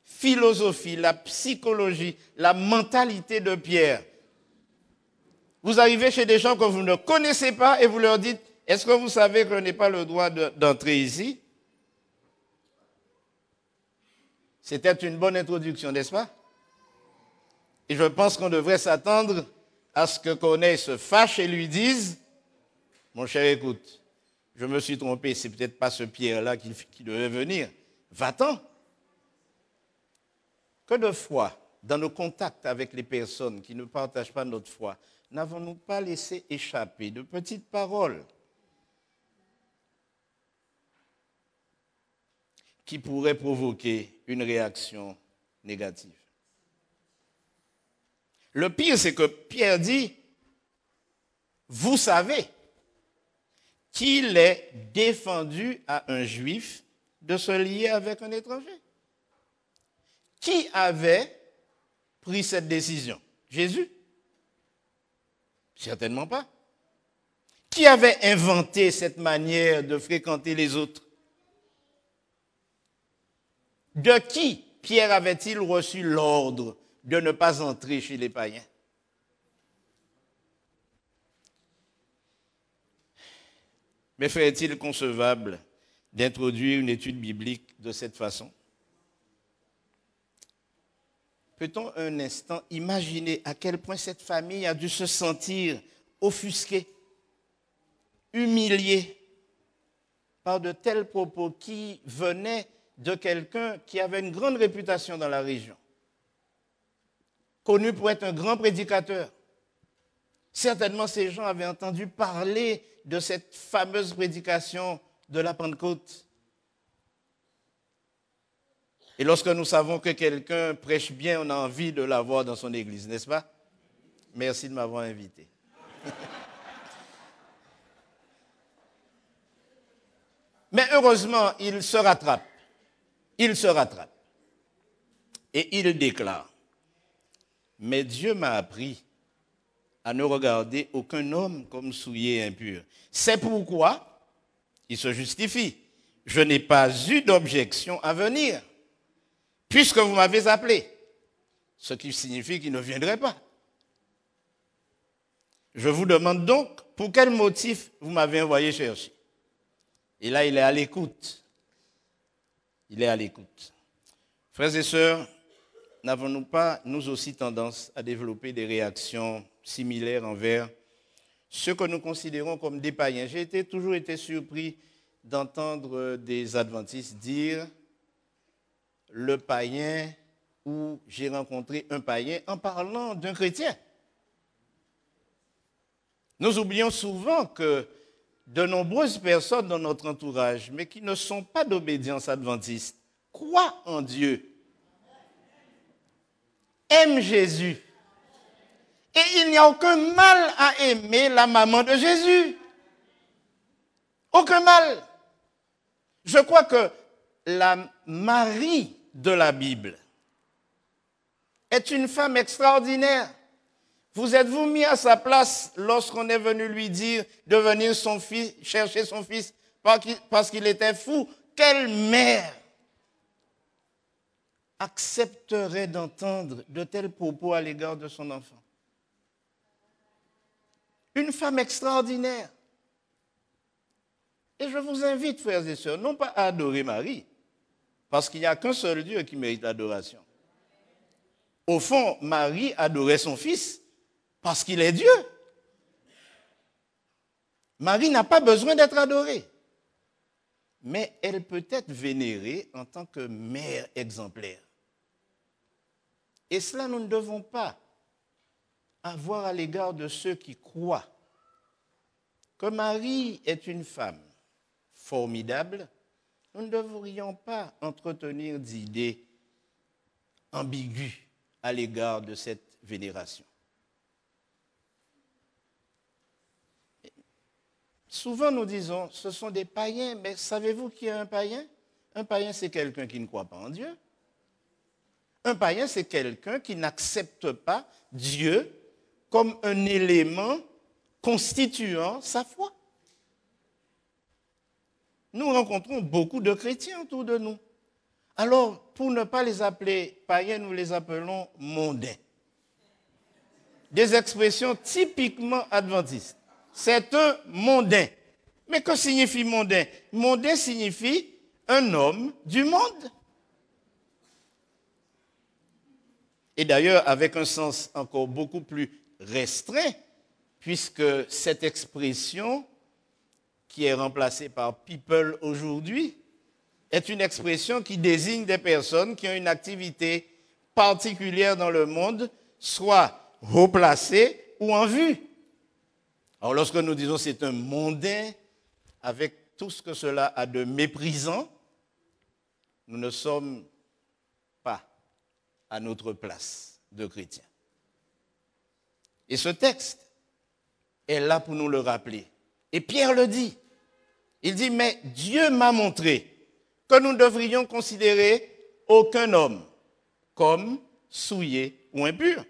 philosophie, la psychologie, la mentalité de Pierre. Vous arrivez chez des gens que vous ne connaissez pas et vous leur dites « est-ce que vous savez que je n'ai pas le droit d'entrer ici ?» C'était une bonne introduction, n'est-ce pas? Et je pense qu'on devrait s'attendre à ce que Corneille se fâche et lui dise « Mon cher, écoute, je me suis trompé, c'est peut-être pas ce Pierre-là qui devait venir. Va-t'en. » Que de fois, dans nos contacts avec les personnes qui ne partagent pas notre foi, n'avons-nous pas laissé échapper de petites paroles qui pourraient provoquer une réaction négative? Le pire, c'est que Pierre dit, vous savez qu'il est défendu à un juif de se lier avec un étranger. Qui avait pris cette décision? Jésus? Certainement pas. Qui avait inventé cette manière de fréquenter les autres? De qui Pierre avait-il reçu l'ordre de ne pas entrer chez les païens? Mais est-il concevable d'introduire une étude biblique de cette façon? Peut-on un instant imaginer à quel point cette famille a dû se sentir offusquée, humiliée par de tels propos qui venaient de quelqu'un qui avait une grande réputation dans la région, connu pour être un grand prédicateur? Certainement, ces gens avaient entendu parler de cette fameuse prédication de la Pentecôte. Et lorsque nous savons que quelqu'un prêche bien, on a envie de l'avoir dans son église, n'est-ce pas? Merci de m'avoir invité. Mais heureusement, il se rattrape. Il se rattrape. Et il déclare, mais Dieu m'a appris à ne regarder aucun homme comme souillé et impur. C'est pourquoi, il se justifie, je n'ai pas eu d'objection à venir, puisque vous m'avez appelé, ce qui signifie qu'il ne viendrait pas. Je vous demande donc, pour quel motif vous m'avez envoyé chercher? Et là, il est à l'écoute. Il est à l'écoute. Frères et sœurs, n'avons-nous pas, nous aussi, tendance à développer des réactions similaires envers ceux que nous considérons comme des païens? J'ai toujours été surpris d'entendre des adventistes dire le païen ou j'ai rencontré un païen en parlant d'un chrétien. Nous oublions souvent que de nombreuses personnes dans notre entourage, mais qui ne sont pas d'obédience adventiste, croient en Dieu, aiment Jésus. Et il n'y a aucun mal à aimer la maman de Jésus. Aucun mal. Je crois que la Marie de la Bible est une femme extraordinaire. Vous êtes-vous mis à sa place lorsqu'on est venu lui dire de venir chercher son fils parce qu'il était fou? Quelle mère accepterait d'entendre de tels propos à l'égard de son enfant? Une femme extraordinaire. Et je vous invite, frères et sœurs, non pas à adorer Marie, parce qu'il n'y a qu'un seul Dieu qui mérite l'adoration. Au fond, Marie adorait son fils parce qu'il est Dieu. Marie n'a pas besoin d'être adorée, mais elle peut être vénérée en tant que mère exemplaire. Et cela, nous ne devons pas avoir à l'égard de ceux qui croient que Marie est une femme formidable. Nous ne devrions pas entretenir d'idées ambiguës à l'égard de cette vénération. Souvent nous disons, ce sont des païens, mais savez-vous qui est un païen? Un païen, c'est quelqu'un qui ne croit pas en Dieu. Un païen, c'est quelqu'un qui n'accepte pas Dieu comme un élément constituant sa foi. Nous rencontrons beaucoup de chrétiens autour de nous. Alors, pour ne pas les appeler païens, nous les appelons mondains. Des expressions typiquement adventistes. C'est un mondain. Mais que signifie mondain? Mondain signifie un homme du monde. Et d'ailleurs, avec un sens encore beaucoup plus restreint, puisque cette expression, qui est remplacée par people aujourd'hui, est une expression qui désigne des personnes qui ont une activité particulière dans le monde, soit haut placé ou en vue. Alors lorsque nous disons c'est un mondain, avec tout ce que cela a de méprisant, nous ne sommes pas à notre place de chrétiens. Et ce texte est là pour nous le rappeler. Et Pierre le dit. Il dit, mais Dieu m'a montré que nous ne devrions considérer aucun homme comme souillé ou impur.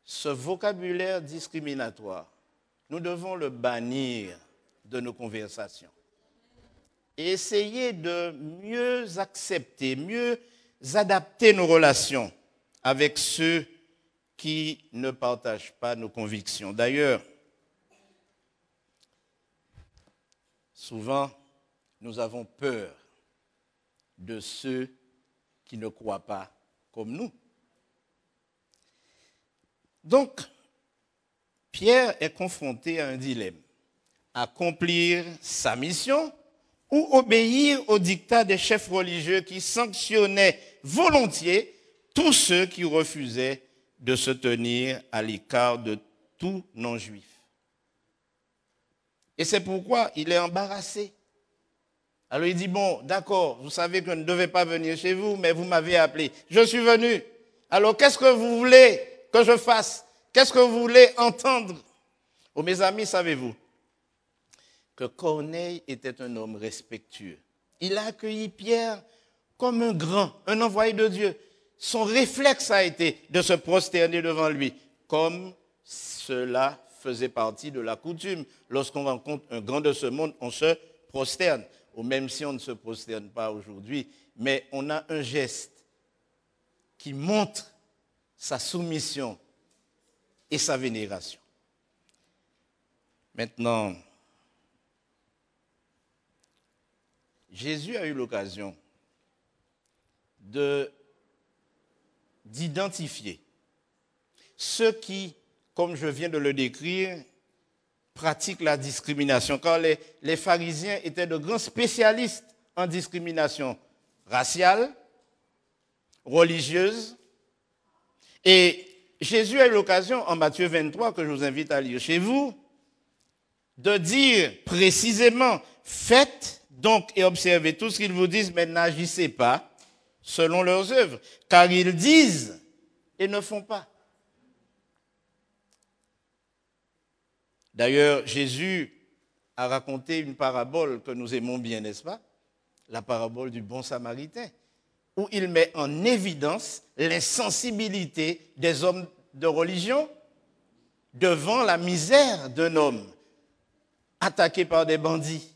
Ce vocabulaire discriminatoire, nous devons le bannir de nos conversations. Et essayer de mieux accepter, mieux adapter nos relations avec ceux qui ne partagent pas nos convictions. D'ailleurs, souvent, nous avons peur de ceux qui ne croient pas comme nous. Donc, Pierre est confronté à un dilemme. Accomplir sa mission ou obéir au dictat des chefs religieux qui sanctionnaient volontiers tous ceux qui refusaient de se tenir à l'écart de tout non-juif. Et c'est pourquoi il est embarrassé. Alors il dit, bon, d'accord, vous savez que je ne devais pas venir chez vous, mais vous m'avez appelé. Je suis venu. Alors qu'est-ce que vous voulez que je fasse? Qu'est-ce que vous voulez entendre? Oh, mes amis, savez-vous que Corneille était un homme respectueux. Il a accueilli Pierre comme un grand, un envoyé de Dieu. Son réflexe a été de se prosterner devant lui, comme cela faisait partie de la coutume. Lorsqu'on rencontre un grand de ce monde, on se prosterne. Ou même si on ne se prosterne pas aujourd'hui, mais on a un geste qui montre sa soumission et sa vénération. Maintenant, Jésus a eu l'occasion d'identifier ceux qui, comme je viens de le décrire, pratiquent la discrimination. Car les pharisiens étaient de grands spécialistes en discrimination raciale, religieuse. Et Jésus a eu l'occasion, en Matthieu 23, que je vous invite à lire chez vous, de dire précisément, faites donc et observez tout ce qu'ils vous disent, mais n'agissez pas selon leurs œuvres, car ils disent et ne font pas. D'ailleurs, Jésus a raconté une parabole que nous aimons bien, n'est-ce pas? La parabole du bon samaritain, où il met en évidence l'insensibilité des hommes de religion devant la misère d'un homme attaqué par des bandits.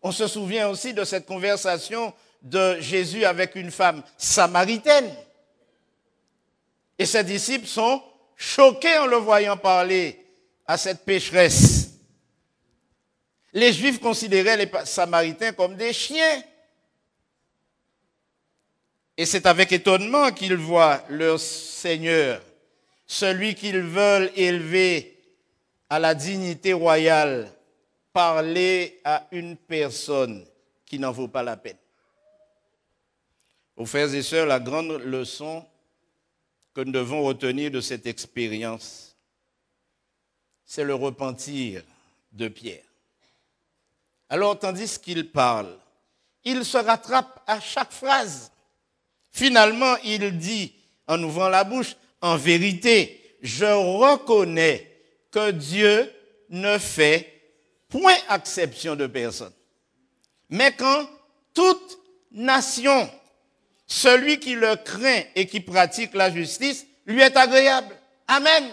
On se souvient aussi de cette conversation de Jésus avec une femme samaritaine. Et ses disciples sont choqués en le voyant parler à cette pécheresse. Les Juifs considéraient les Samaritains comme des chiens. Et c'est avec étonnement qu'ils voient leur Seigneur, celui qu'ils veulent élever à la dignité royale, parler à une personne qui n'en vaut pas la peine. Aux frères et sœurs, la grande leçon que nous devons retenir de cette expérience, c'est le repentir de Pierre. Alors, tandis qu'il parle, il se rattrape à chaque phrase. Finalement, il dit, en ouvrant la bouche, en vérité, je reconnais que Dieu ne fait point exception de personne. Mais quand toute nation, celui qui le craint et qui pratique la justice, lui est agréable. Amen.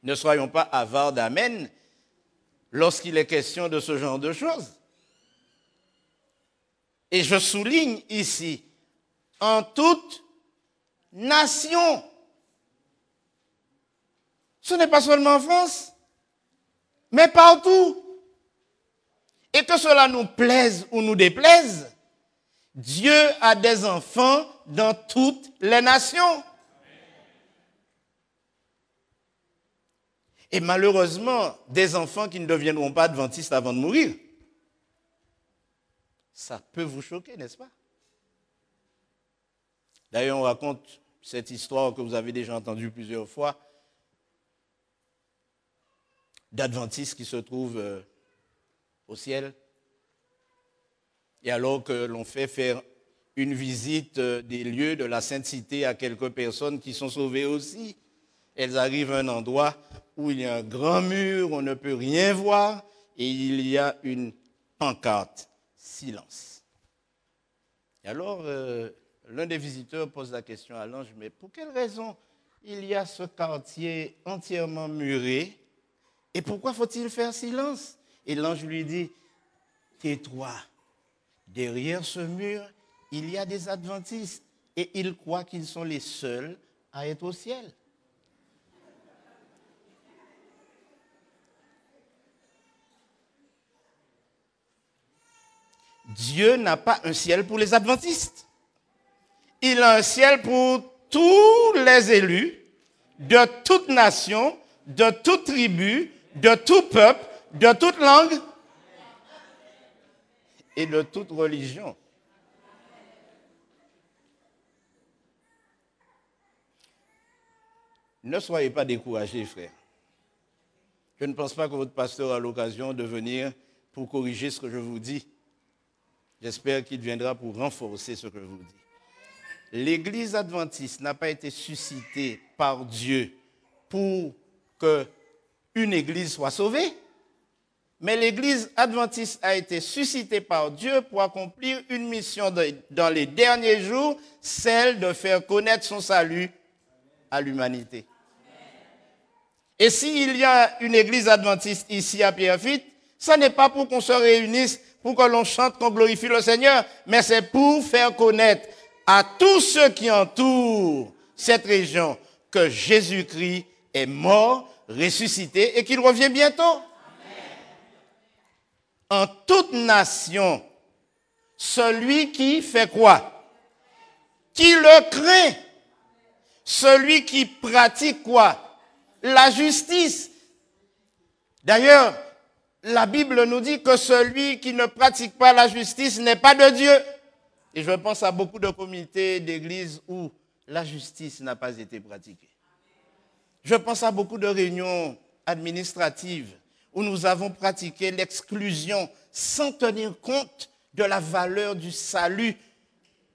Ne soyons pas avares d'amen lorsqu'il est question de ce genre de choses. Et je souligne ici, en toute nation. Ce n'est pas seulement en France, mais partout. Et que cela nous plaise ou nous déplaise, Dieu a des enfants dans toutes les nations. Et malheureusement, des enfants qui ne deviendront pas adventistes avant de mourir. Ça peut vous choquer, n'est-ce pas? D'ailleurs, on raconte cette histoire que vous avez déjà entendue plusieurs fois, d'adventistes qui se trouvent au ciel. Et alors que l'on fait faire une visite des lieux de la Sainte Cité à quelques personnes qui sont sauvées aussi, elles arrivent à un endroit où il y a un grand mur, on ne peut rien voir, et il y a une pancarte, silence. Et alors, l'un des visiteurs pose la question à l'ange, mais pour quelle raison il y a ce quartier entièrement muré, et pourquoi faut-il faire silence? Et l'ange lui dit, tais-toi, derrière ce mur, il y a des adventistes, et ils croient qu'ils sont les seuls à être au ciel. Dieu n'a pas un ciel pour les adventistes. Il a un ciel pour tous les élus de toute nation, de toute tribu, de tout peuple, de toute langue et de toute religion. Ne soyez pas découragés, frères. Je ne pense pas que votre pasteur a l'occasion de venir pour corriger ce que je vous dis. J'espère qu'il viendra pour renforcer ce que je vous dis. L'Église adventiste n'a pas été suscitée par Dieu pour qu'une Église soit sauvée, mais l'Église adventiste a été suscitée par Dieu pour accomplir une mission dans les derniers jours, celle de faire connaître son salut à l'humanité. Et s'il y a une Église adventiste ici à Pierrefitte, ce n'est pas pour qu'on se réunisse, pour que l'on chante, qu'on glorifie le Seigneur, mais c'est pour faire connaître à tous ceux qui entourent cette région que Jésus-Christ est mort, ressuscité et qu'il revient bientôt. Amen. En toute nation, celui qui fait quoi? Qui le craint. Celui qui pratique quoi? La justice. D'ailleurs, la Bible nous dit que celui qui ne pratique pas la justice n'est pas de Dieu. Et je pense à beaucoup de comités d'église où la justice n'a pas été pratiquée. Je pense à beaucoup de réunions administratives où nous avons pratiqué l'exclusion sans tenir compte de la valeur du salut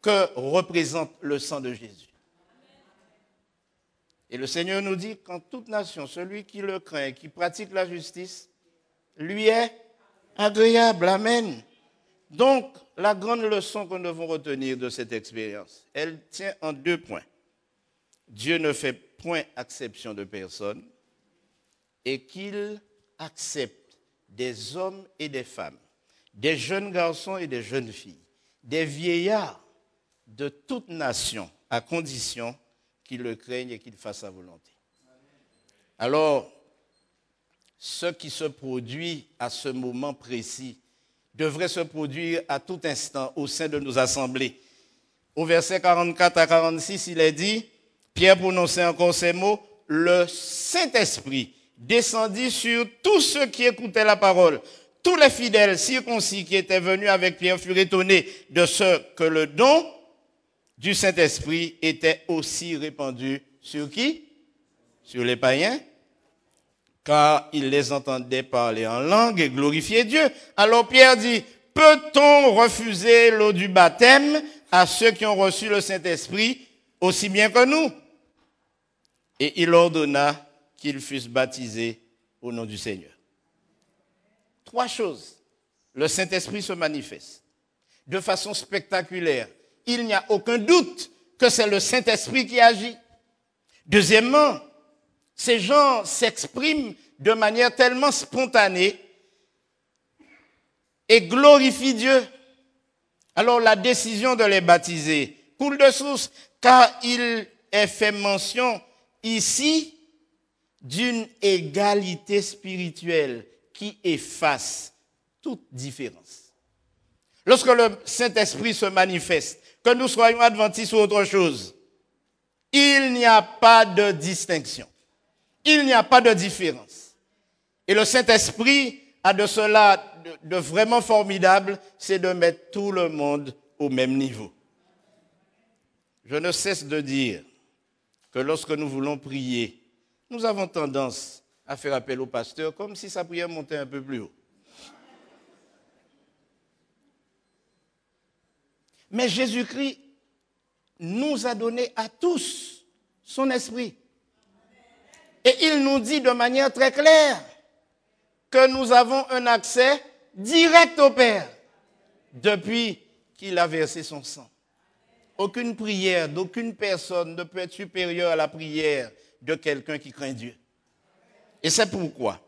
que représente le sang de Jésus. Et le Seigneur nous dit qu'en toute nation, celui qui le craint et qui pratique la justice, lui est agréable. Amen. Donc, la grande leçon que nous devons retenir de cette expérience, elle tient en 2 points. Dieu ne fait point exception de personne et qu'il accepte des hommes et des femmes, des jeunes garçons et des jeunes filles, des vieillards de toute nation, à condition qu'ils le craignent et qu'ils fassent sa volonté. Alors, ce qui se produit à ce moment précis devrait se produire à tout instant au sein de nos assemblées. Au verset 44 à 46, il est dit, Pierre prononçait encore ces mots, le Saint-Esprit descendit sur tous ceux qui écoutaient la parole. Tous les fidèles circoncis qui étaient venus avec Pierre furent étonnés de ce que le don du Saint-Esprit était aussi répandu sur qui? Sur les païens, car ils les entendaient parler en langue et glorifier Dieu. Alors Pierre dit, peut-on refuser l'eau du baptême à ceux qui ont reçu le Saint-Esprit aussi bien que nous? Et il ordonna qu'ils fussent baptisés au nom du Seigneur. 3 choses. Le Saint-Esprit se manifeste de façon spectaculaire. Il n'y a aucun doute que c'est le Saint-Esprit qui agit. Deuxièmement, ces gens s'expriment de manière tellement spontanée et glorifient Dieu. Alors la décision de les baptiser coule de source, car il est fait mention ici d'une égalité spirituelle qui efface toute différence. Lorsque le Saint-Esprit se manifeste, que nous soyons adventistes ou autre chose, il n'y a pas de distinction. Il n'y a pas de différence. Et le Saint-Esprit a de cela de vraiment formidable, c'est de mettre tout le monde au même niveau. Je ne cesse de dire que lorsque nous voulons prier, nous avons tendance à faire appel au pasteur comme si sa prière montait un peu plus haut. Mais Jésus-Christ nous a donné à tous son esprit. Et il nous dit de manière très claire que nous avons un accès direct au Père depuis qu'il a versé son sang. Aucune prière d'aucune personne ne peut être supérieure à la prière de quelqu'un qui craint Dieu. Et c'est pourquoi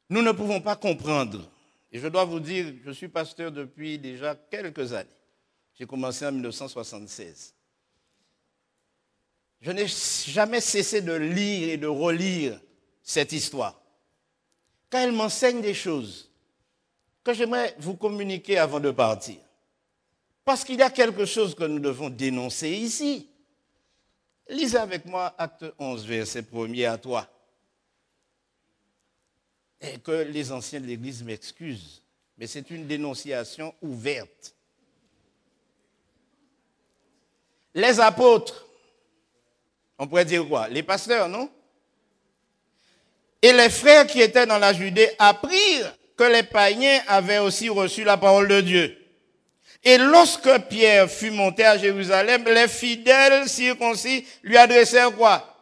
nous ne pouvons pas comprendre. Et je dois vous dire, je suis pasteur depuis déjà quelques années. J'ai commencé en 1976. Je n'ai jamais cessé de lire et de relire cette histoire. Car elle m'enseigne des choses que j'aimerais vous communiquer avant de partir. Parce qu'il y a quelque chose que nous devons dénoncer ici. Lisez avec moi Acte 11, verset 1er à toi. Et que les anciens de l'Église m'excusent, mais c'est une dénonciation ouverte. Les apôtres, on pourrait dire quoi? Les pasteurs, non? Et les frères qui étaient dans la Judée apprirent que les païens avaient aussi reçu la parole de Dieu. Et lorsque Pierre fut monté à Jérusalem, les fidèles circoncis lui adressèrent quoi?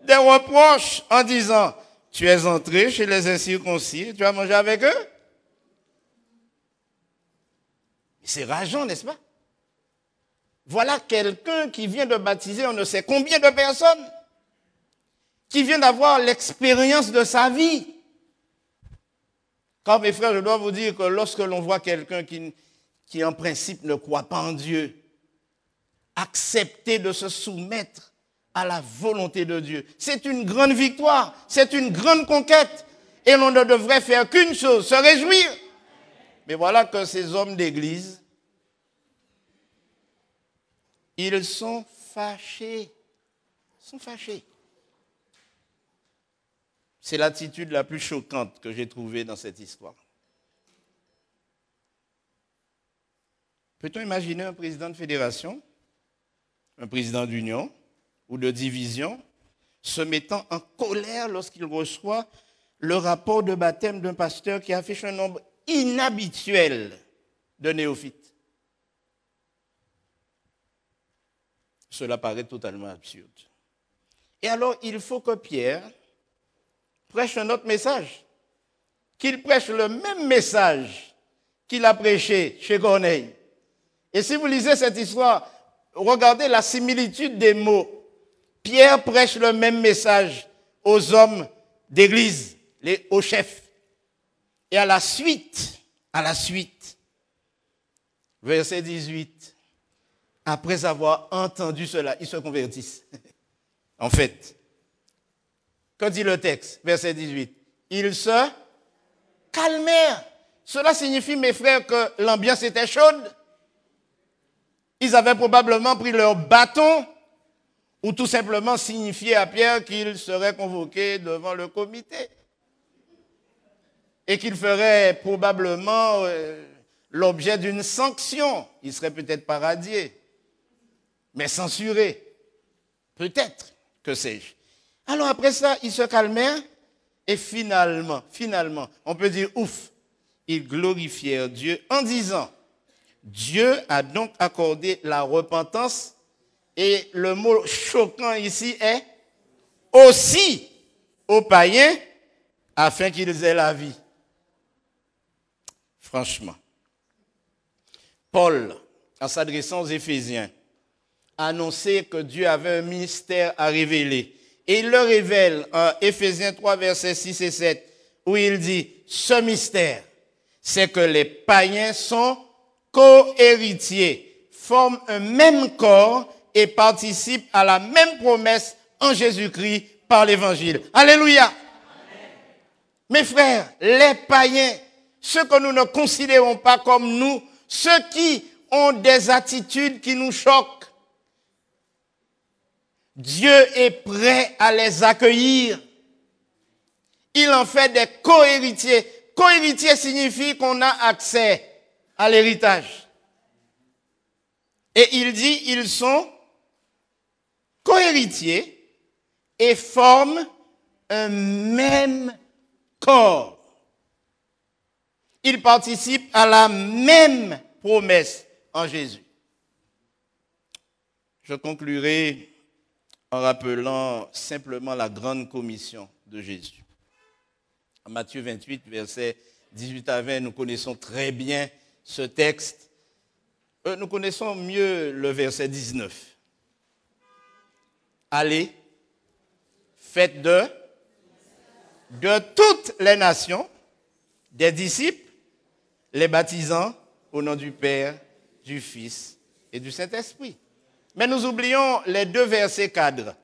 Des reproches en disant, tu es entré chez les incirconcis, tu as mangé avec eux? C'est rageant, n'est-ce pas? Voilà quelqu'un qui vient de baptiser on ne sait combien de personnes, qui vient d'avoir l'expérience de sa vie. Car mes frères, je dois vous dire que lorsque l'on voit quelqu'un qui en principe ne croit pas en Dieu, accepter de se soumettre à la volonté de Dieu, c'est une grande victoire, c'est une grande conquête. Et l'on ne devrait faire qu'une chose, se réjouir. Mais voilà que ces hommes d'église, ils sont fâchés. Ils sont fâchés. C'est l'attitude la plus choquante que j'ai trouvée dans cette histoire. Peut-on imaginer un président de fédération, un président d'union ou de division se mettant en colère lorsqu'il reçoit le rapport de baptême d'un pasteur qui affiche un nombre inhabituel de néophytes? Cela paraît totalement absurde. Et alors, il faut que Pierre prêche un autre message, qu'il prêche le même message qu'il a prêché chez Corneille. Et si vous lisez cette histoire, regardez la similitude des mots. Pierre prêche le même message aux hommes d'église, aux chefs. Et à la suite, verset 18, après avoir entendu cela, ils se convertissent. En fait, que dit le texte, verset 18? Ils se calmèrent. Cela signifie, mes frères, que l'ambiance était chaude. Ils avaient probablement pris leur bâton ou tout simplement signifié à Pierre qu'il serait convoqué devant le comité et qu'il ferait probablement l'objet d'une sanction. Il serait peut-être pas radié, mais censuré. Peut-être, que sais-je. Alors après ça, ils se calmèrent et finalement, on peut dire ouf, ils glorifièrent Dieu en disant, Dieu a donc accordé la repentance, et le mot choquant ici est aussi aux païens afin qu'ils aient la vie. Franchement, Paul, en s'adressant aux Éphésiens, a annoncé que Dieu avait un mystère à révéler. Et il le révèle en Éphésiens 3, versets 6 et 7, où il dit, ce mystère, c'est que les païens sont co-héritiers, forment un même corps et participent à la même promesse en Jésus-Christ par l'évangile. Alléluia. Amen. Mes frères, les païens, ceux que nous ne considérons pas comme nous, ceux qui ont des attitudes qui nous choquent, Dieu est prêt à les accueillir. Il en fait des co-héritiers. Co-héritier signifie qu'on a accès à l'héritage. Et il dit, ils sont cohéritiers et forment un même corps. Ils participent à la même promesse en Jésus. Je conclurai en rappelant simplement la grande commission de Jésus. En Matthieu 28, versets 18 à 20, nous connaissons très bien ce texte. Nous connaissons mieux le verset 19. Allez, faites de toutes les nations des disciples, les baptisant au nom du Père, du Fils et du Saint-Esprit. Mais nous oublions les deux versets cadres,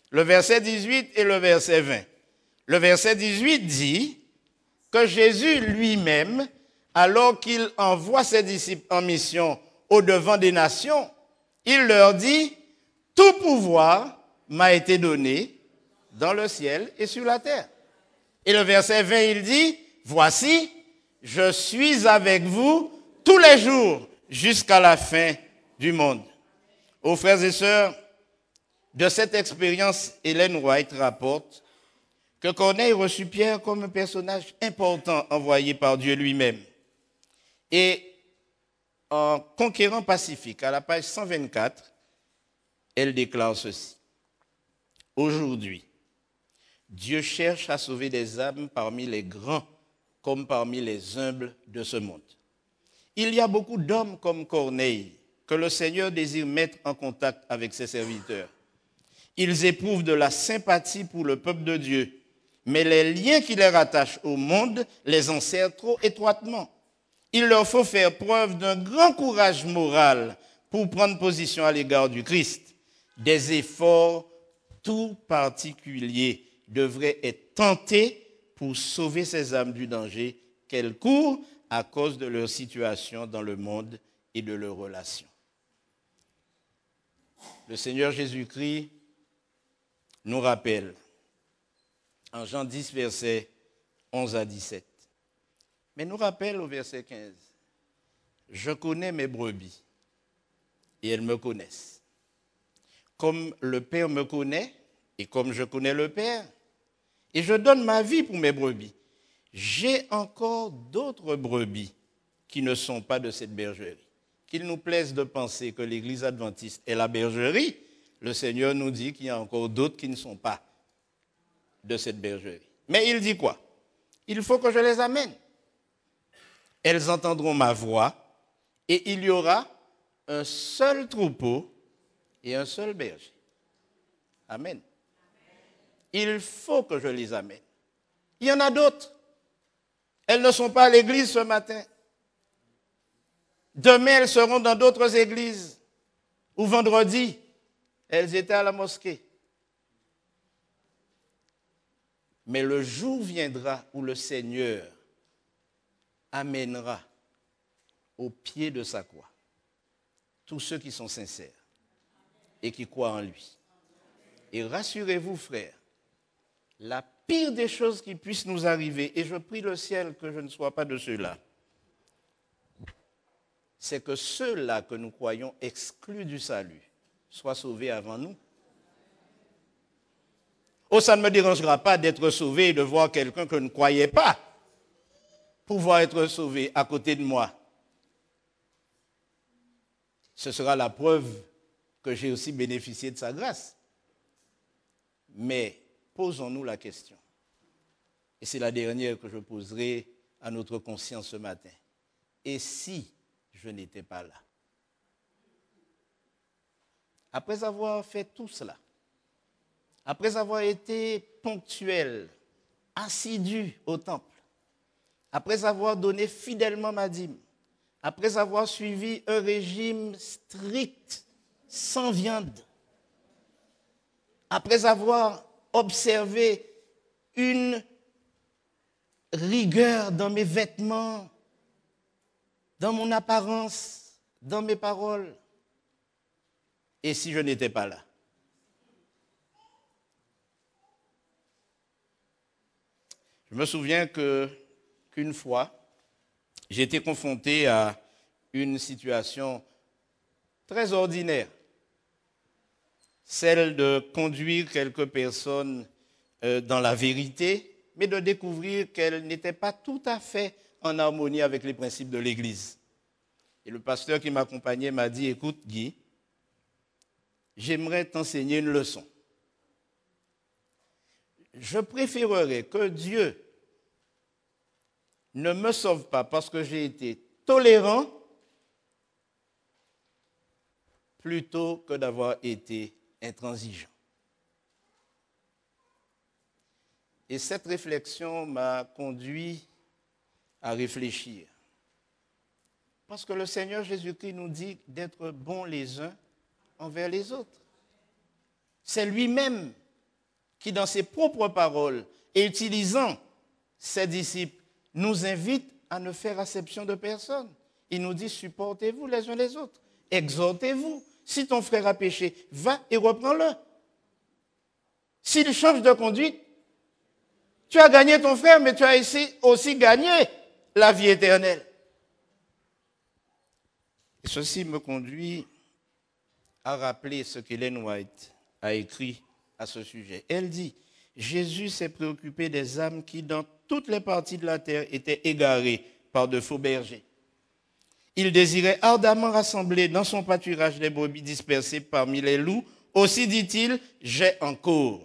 le verset 18 et le verset 20. Le verset 18 dit que Jésus lui-même, alors qu'il envoie ses disciples en mission au-devant des nations, il leur dit, « Tout pouvoir m'a été donné dans le ciel et sur la terre. » Et le verset 20, il dit, « Voici, je suis avec vous tous les jours jusqu'à la fin du monde. » Aux frères et sœurs, de cette expérience, Ellen White rapporte que Corneille reçut Pierre comme un personnage important envoyé par Dieu lui-même. Et en Conquérant Pacifique, à la page 124, elle déclare ceci. « Aujourd'hui, Dieu cherche à sauver des âmes parmi les grands comme parmi les humbles de ce monde. Il y a beaucoup d'hommes comme Corneille que le Seigneur désire mettre en contact avec ses serviteurs. Ils éprouvent de la sympathie pour le peuple de Dieu, mais les liens qui les rattachent au monde les enserrent trop étroitement. Il leur faut faire preuve d'un grand courage moral pour prendre position à l'égard du Christ. Des efforts tout particuliers devraient être tentés pour sauver ces âmes du danger qu'elles courent à cause de leur situation dans le monde et de leurs relations. » Le Seigneur Jésus-Christ nous rappelle en Jean 10, versets 11 à 17. Mais nous rappelle au verset 15, « Je connais mes brebis et elles me connaissent. Comme le Père me connaît et comme je connais le Père, et je donne ma vie pour mes brebis. J'ai encore d'autres brebis qui ne sont pas de cette bergerie. Qu'il nous plaise de penser que l'Église adventiste est la bergerie, le Seigneur nous dit qu'il y a encore d'autres qui ne sont pas de cette bergerie. Mais il dit quoi? Il faut que je les amène. Elles entendront ma voix et il y aura un seul troupeau et un seul berger. Amen. Il faut que je les amène. Il y en a d'autres. Elles ne sont pas à l'église ce matin. Demain, elles seront dans d'autres églises. Ou vendredi, elles étaient à la mosquée. Mais le jour viendra où le Seigneur amènera au pied de sa croix tous ceux qui sont sincères et qui croient en lui. Et rassurez-vous, frères, la pire des choses qui puissent nous arriver, et je prie le ciel que je ne sois pas de ceux-là, c'est que ceux-là que nous croyons exclus du salut soient sauvés avant nous. Oh, ça ne me dérangera pas d'être sauvé et de voir quelqu'un que je ne croyais pas pouvoir être sauvé à côté de moi. Ce sera la preuve que j'ai aussi bénéficié de sa grâce. Mais posons-nous la question, et c'est la dernière que je poserai à notre conscience ce matin. Et si je n'étais pas là? Après avoir fait tout cela, après avoir été ponctuel, assidu au temple, après avoir donné fidèlement ma dîme, après avoir suivi un régime strict, sans viande, après avoir observé une rigueur dans mes vêtements, dans mon apparence, dans mes paroles, et si je n'étais pas là? Je me souviens qu'une fois, j'ai été confronté à une situation très ordinaire, celle de conduire quelques personnes dans la vérité, mais de découvrir qu'elles n'étaient pas tout à fait en harmonie avec les principes de l'Église. Et le pasteur qui m'accompagnait m'a dit, écoute Guy, j'aimerais t'enseigner une leçon. Je préférerais que Dieu ne me sauve pas parce que j'ai été tolérant plutôt que d'avoir été intransigeant. Et cette réflexion m'a conduit à réfléchir. Parce que le Seigneur Jésus-Christ nous dit d'être bons les uns envers les autres. C'est lui-même qui, dans ses propres paroles et utilisant ses disciples, nous invite à ne faire acception de personne. Il nous dit, supportez-vous les uns les autres, exhortez-vous. Si ton frère a péché, va et reprends-le. S'il change de conduite, tu as gagné ton frère, mais tu as aussi gagné la vie éternelle. Et ceci me conduit à rappeler ce qu'Ellen White a écrit à ce sujet. Elle dit, Jésus s'est préoccupé des âmes qui, dans toutes les parties de la terre, étaient égarées par de faux bergers. Il désirait ardemment rassembler dans son pâturage des brebis dispersées parmi les loups. Aussi, dit-il, j'ai encore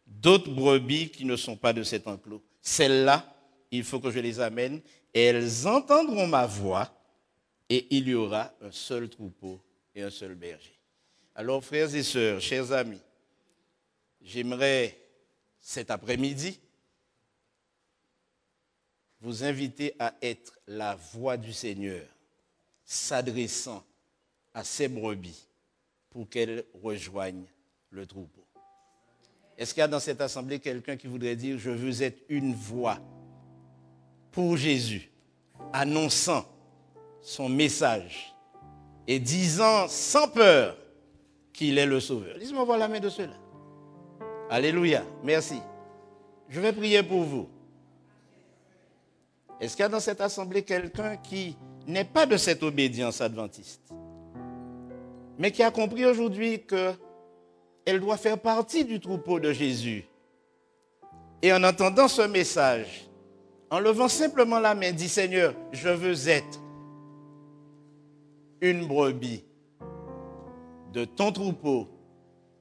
d'autres brebis qui ne sont pas de cet enclos. Celles-là, il faut que je les amène et elles entendront ma voix et il y aura un seul troupeau et un seul berger. Alors, frères et sœurs, chers amis, j'aimerais cet après-midi vous inviter à être la voix du Seigneur, s'adressant à ses brebis pour qu'elles rejoignent le troupeau. Est-ce qu'il y a dans cette assemblée quelqu'un qui voudrait dire « Je veux être une voix pour Jésus », annonçant son message et disant sans peur qu'il est le Sauveur? Laissez-moi voir la main de ceux-là. Alléluia, merci. Je vais prier pour vous. Est-ce qu'il y a dans cette assemblée quelqu'un qui n'est pas de cette obédience adventiste, mais qui a compris aujourd'hui qu'elle doit faire partie du troupeau de Jésus? Et en entendant ce message, en levant simplement la main, dit Seigneur, je veux être une brebis de ton troupeau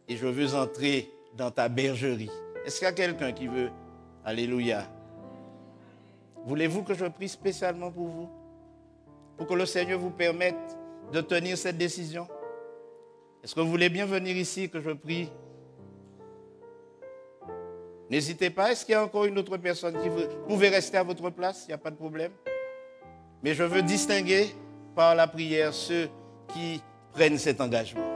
et je veux entrer dans ta bergerie. Est-ce qu'il y a quelqu'un qui veut? Alléluia. Voulez-vous que je prie spécialement pour vous? Pour que le Seigneur vous permette de tenir cette décision? Est-ce que vous voulez bien venir ici que je prie? N'hésitez pas. Est-ce qu'il y a encore une autre personne qui veut? Vous pouvez rester à votre place, il n'y a pas de problème. Mais je veux distinguer par la prière ceux qui prennent cet engagement.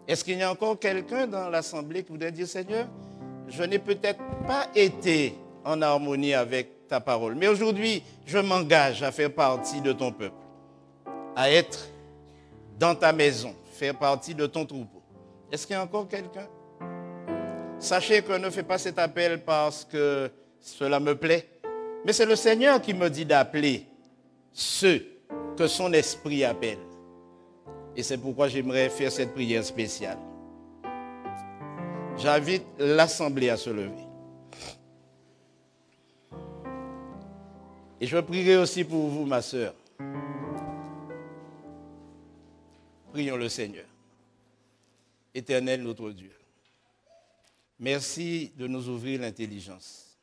Est-ce qu'il y a encore quelqu'un dans l'assemblée qui voudrait dire, Seigneur, je n'ai peut-être pas été en harmonie avec ta parole, mais aujourd'hui, je m'engage à faire partie de ton peuple, à être dans ta maison, faire partie de ton troupeau. Est-ce qu'il y a encore quelqu'un? Sachez que je ne fais pas cet appel parce que cela me plaît, mais c'est le Seigneur qui me dit d'appeler ceux que son esprit appelle. Et c'est pourquoi j'aimerais faire cette prière spéciale. J'invite l'assemblée à se lever. Et je prierai aussi pour vous, ma sœur. Prions le Seigneur. Éternel notre Dieu, merci de nous ouvrir l'intelligence,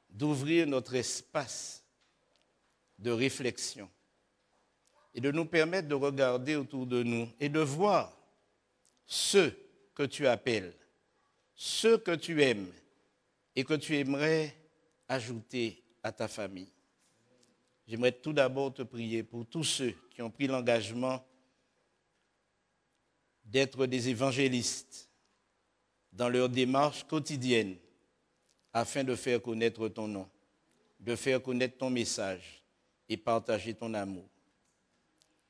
d'ouvrir notre espace de réflexion et de nous permettre de regarder autour de nous et de voir ceux que tu appelles, ceux que tu aimes et que tu aimerais ajouter à ta famille. J'aimerais tout d'abord te prier pour tous ceux qui ont pris l'engagement d'être des évangélistes dans leur démarche quotidienne afin de faire connaître ton nom, de faire connaître ton message et partager ton amour.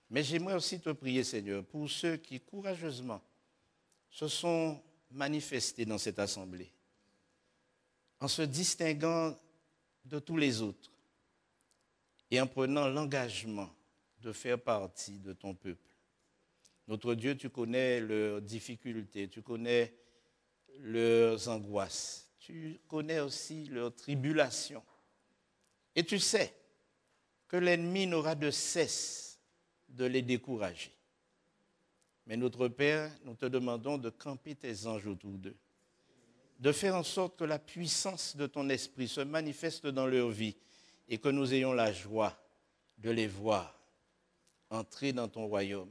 Mais j'aimerais aussi te prier, Seigneur, pour ceux qui courageusement se sont manifestés dans cette assemblée, en se distinguant de tous les autres et en prenant l'engagement de faire partie de ton peuple. Notre Dieu, tu connais leurs difficultés, tu connais leurs angoisses, tu connais aussi leurs tribulations. Et tu sais que l'ennemi n'aura de cesse de les décourager. Mais notre Père, nous te demandons de camper tes anges autour d'eux, de faire en sorte que la puissance de ton esprit se manifeste dans leur vie et que nous ayons la joie de les voir entrer dans ton royaume.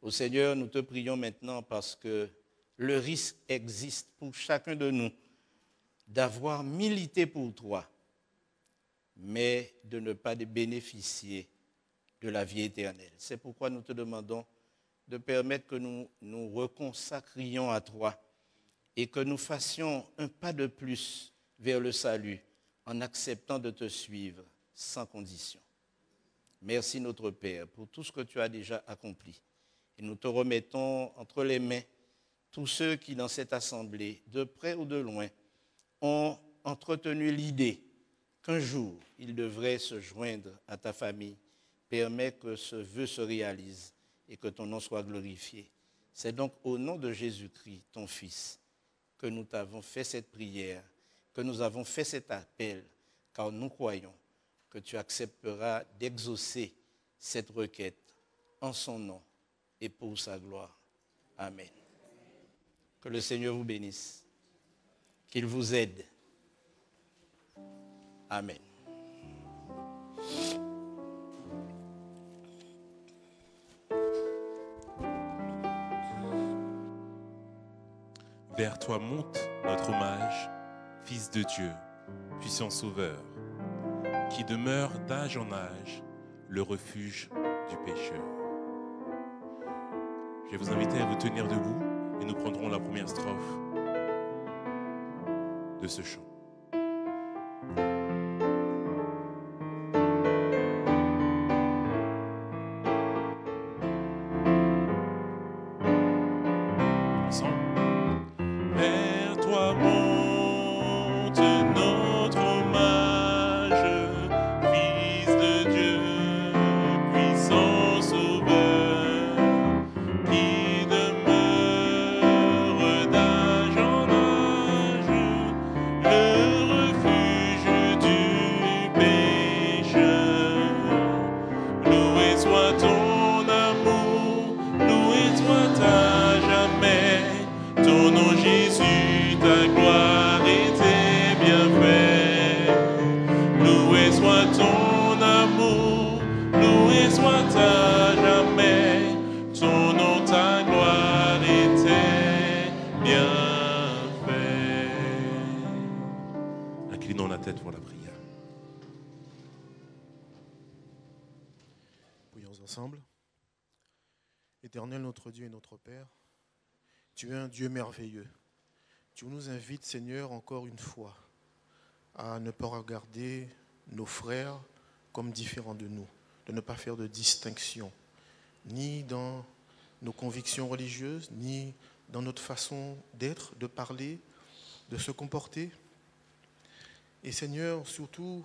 Ô Seigneur, nous te prions maintenant parce que le risque existe pour chacun de nous d'avoir milité pour toi, mais de ne pas bénéficier de la vie éternelle. C'est pourquoi nous te demandons de permettre que nous nous reconsacrions à toi et que nous fassions un pas de plus vers le salut en acceptant de te suivre sans condition. Merci notre Père pour tout ce que tu as déjà accompli. Et nous te remettons entre les mains tous ceux qui dans cette assemblée, de près ou de loin, ont entretenu l'idée qu'un jour ils devraient se joindre à ta famille. Permets que ce vœu se réalise et que ton nom soit glorifié. C'est donc au nom de Jésus-Christ, ton Fils, que nous t'avons fait cette prière, que nous avons fait cet appel, car nous croyons que tu accepteras d'exaucer cette requête en son nom et pour sa gloire. Amen. Que le Seigneur vous bénisse, qu'il vous aide. Amen. Vers toi monte notre hommage, Fils de Dieu, puissant Sauveur, qui demeure d'âge en âge le refuge du pécheur. Je vais vous inviter à vous tenir debout et nous prendrons la première strophe de ce chant. Vers toi monte notre hommage, Fils de Dieu, puissant Sauveur, qui demeure d'âge en âge le refuge du pécheur. Loué soit ton amour, loué soit à jamais. Ton nom Jésus, ta gloire et tes bienfaits. Loué soit ton amour, loué soit à jamais. Ton nom, ta gloire et tes bienfaits. Inclinons la tête pour la prière. Prions ensemble. Éternel notre Dieu et notre Père, tu es un Dieu merveilleux. Tu nous invites, Seigneur, encore une fois, à ne pas regarder nos frères comme différents de nous, de ne pas faire de distinction, ni dans nos convictions religieuses, ni dans notre façon d'être, de parler, de se comporter. Et Seigneur, surtout,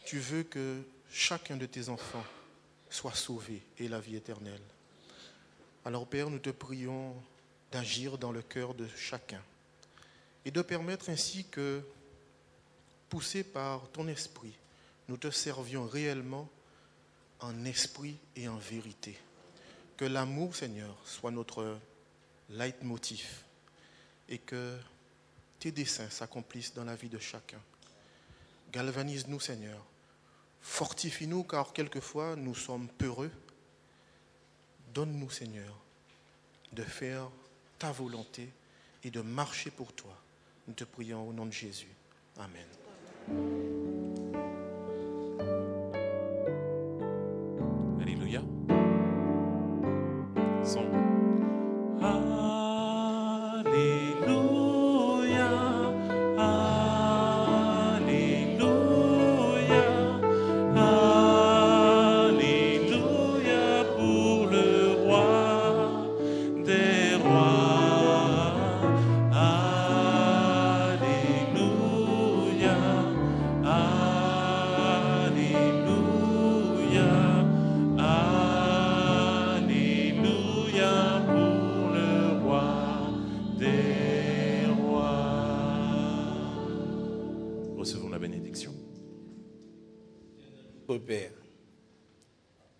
tu veux que chacun de tes enfants soit sauvé et ait la vie éternelle. Alors Père, nous te prions d'agir dans le cœur de chacun et de permettre ainsi que, poussés par ton esprit, nous te servions réellement en esprit et en vérité. Que l'amour, Seigneur, soit notre leitmotiv et que tes desseins s'accomplissent dans la vie de chacun. Galvanise-nous, Seigneur. Fortifie-nous, car quelquefois nous sommes peureux. Donne-nous, Seigneur, de faire ta volonté et de marcher pour toi. Nous te prions au nom de Jésus. Amen. Alléluia. Son. Alléluia. Alléluia. Alléluia pour le roi des rois. Alléluia. Recevons la bénédiction. Ô Père,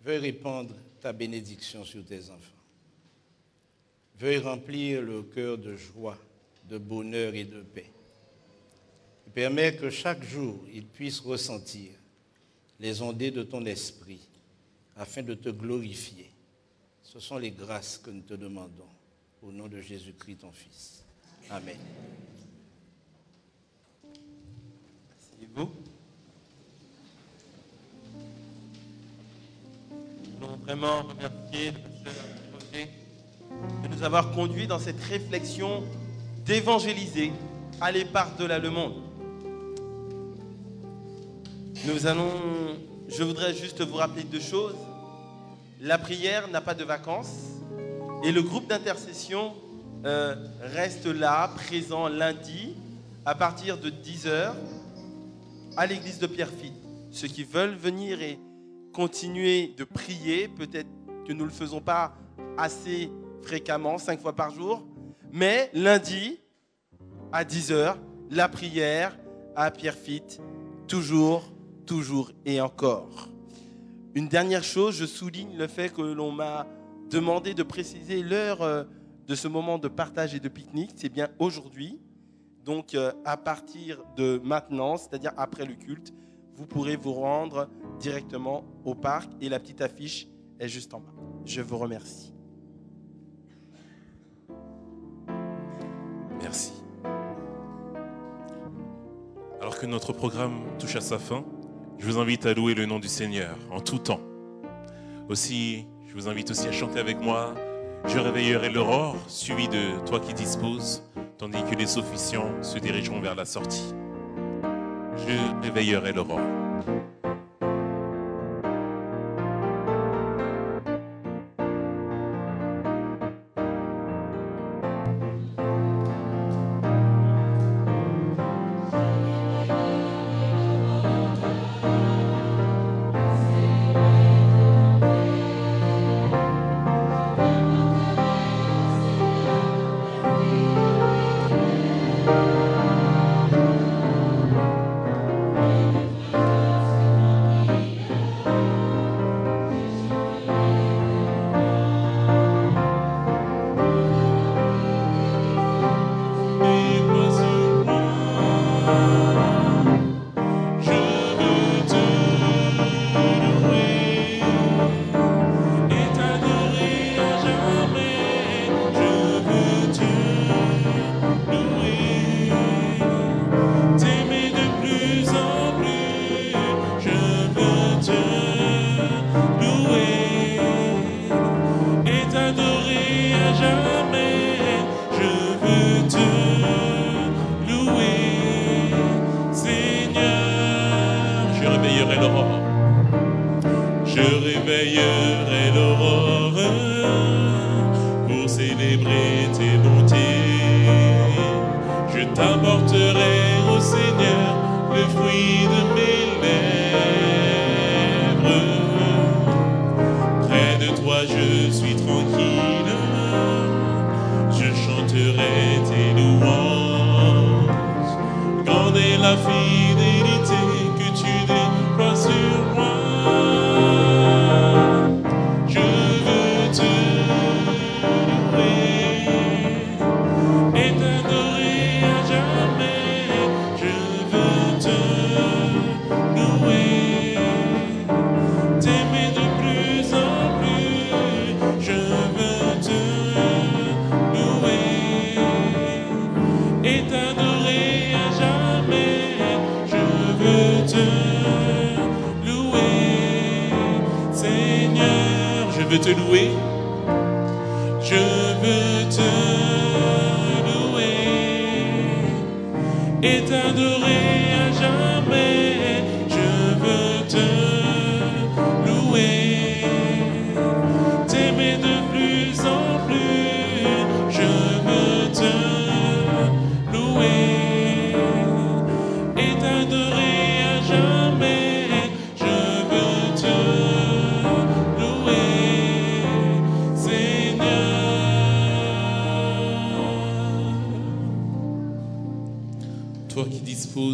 veuille répandre ta bénédiction sur tes enfants. Veuille remplir le cœur de joie, de bonheur et de paix. Et permets que chaque jour, ils puissent ressentir les ondées de ton esprit afin de te glorifier. Ce sont les grâces que nous te demandons au nom de Jésus-Christ, ton Fils. Amen. Asseyez-vous. Nous voulons vraiment remercier le pasteur Roger de nous avoir conduits dans cette réflexion d'évangéliser, aller par-delà le monde. Je voudrais juste vous rappeler 2 choses. La prière n'a pas de vacances et le groupe d'intercession reste là, présent lundi à partir de 10h à l'église de Pierrefitte. Ceux qui veulent venir et continuer de prier, peut-être que nous ne le faisons pas assez fréquemment, 5 fois par jour, mais lundi à 10h, la prière à Pierrefitte, toujours et encore. Une dernière chose, je souligne le fait que l'on m'a demandé de préciser l'heure de ce moment de partage et de pique-nique. C'est bien aujourd'hui. Donc, à partir de maintenant, c'est-à-dire après le culte, vous pourrez vous rendre directement au parc et la petite affiche est juste en bas. Je vous remercie. Merci. Alors que notre programme touche à sa fin, je vous invite à louer le nom du Seigneur en tout temps. Aussi, je vous invite aussi à chanter avec moi « Je réveillerai l'aurore » suivi de « Toi qui disposes », tandis que les officiants se dirigeront vers la sortie. « Je réveillerai l'aurore ».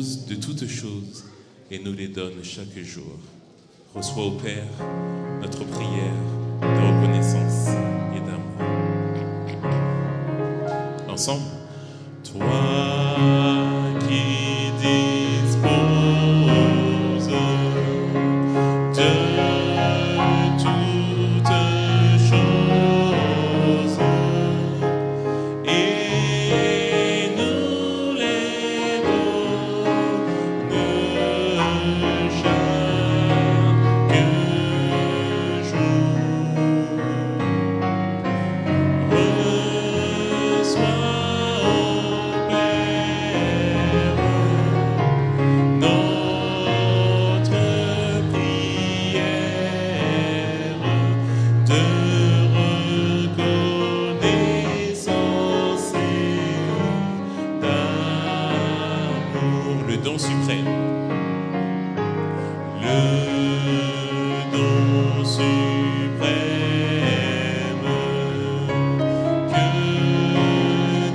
dispose de toutes choses et nous les donne chaque jour. Reçois, ô Père, notre prière de reconnaissance et d'amour. Ensemble, toi qui disposes de toutes choses et nous les donnes chaque jour. Reçois, ô Père, notre prière de reconnaissance et d'amour. Le don suprême. Le don suprême que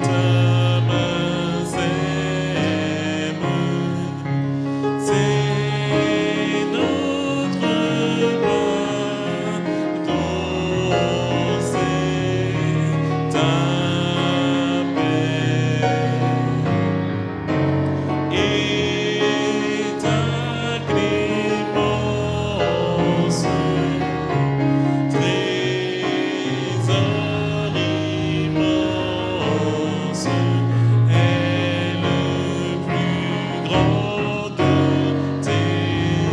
ta main sème, c'est notre pardon, c'est ta paix et ta clémence, trésor immense, est le plus grand de tes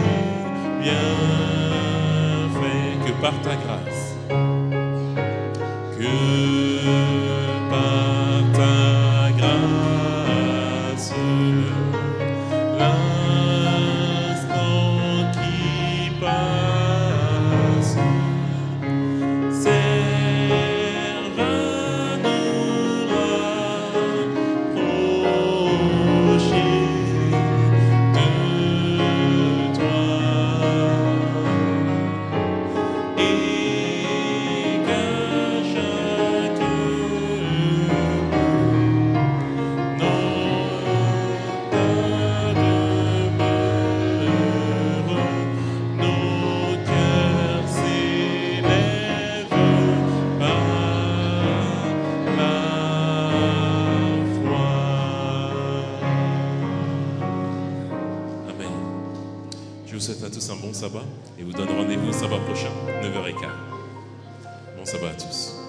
bienfaits. Que par ta grâce, que par ta grâce, l'instant qui passe serve à nous rapprocher de toi et qu'à chaque nos cœurs s'élèvent par la foi. Amen. Je vous souhaite à tous un bon sabbat et vous donne rendez-vous au sabbat prochain, 9h15. Bon sabbat à tous.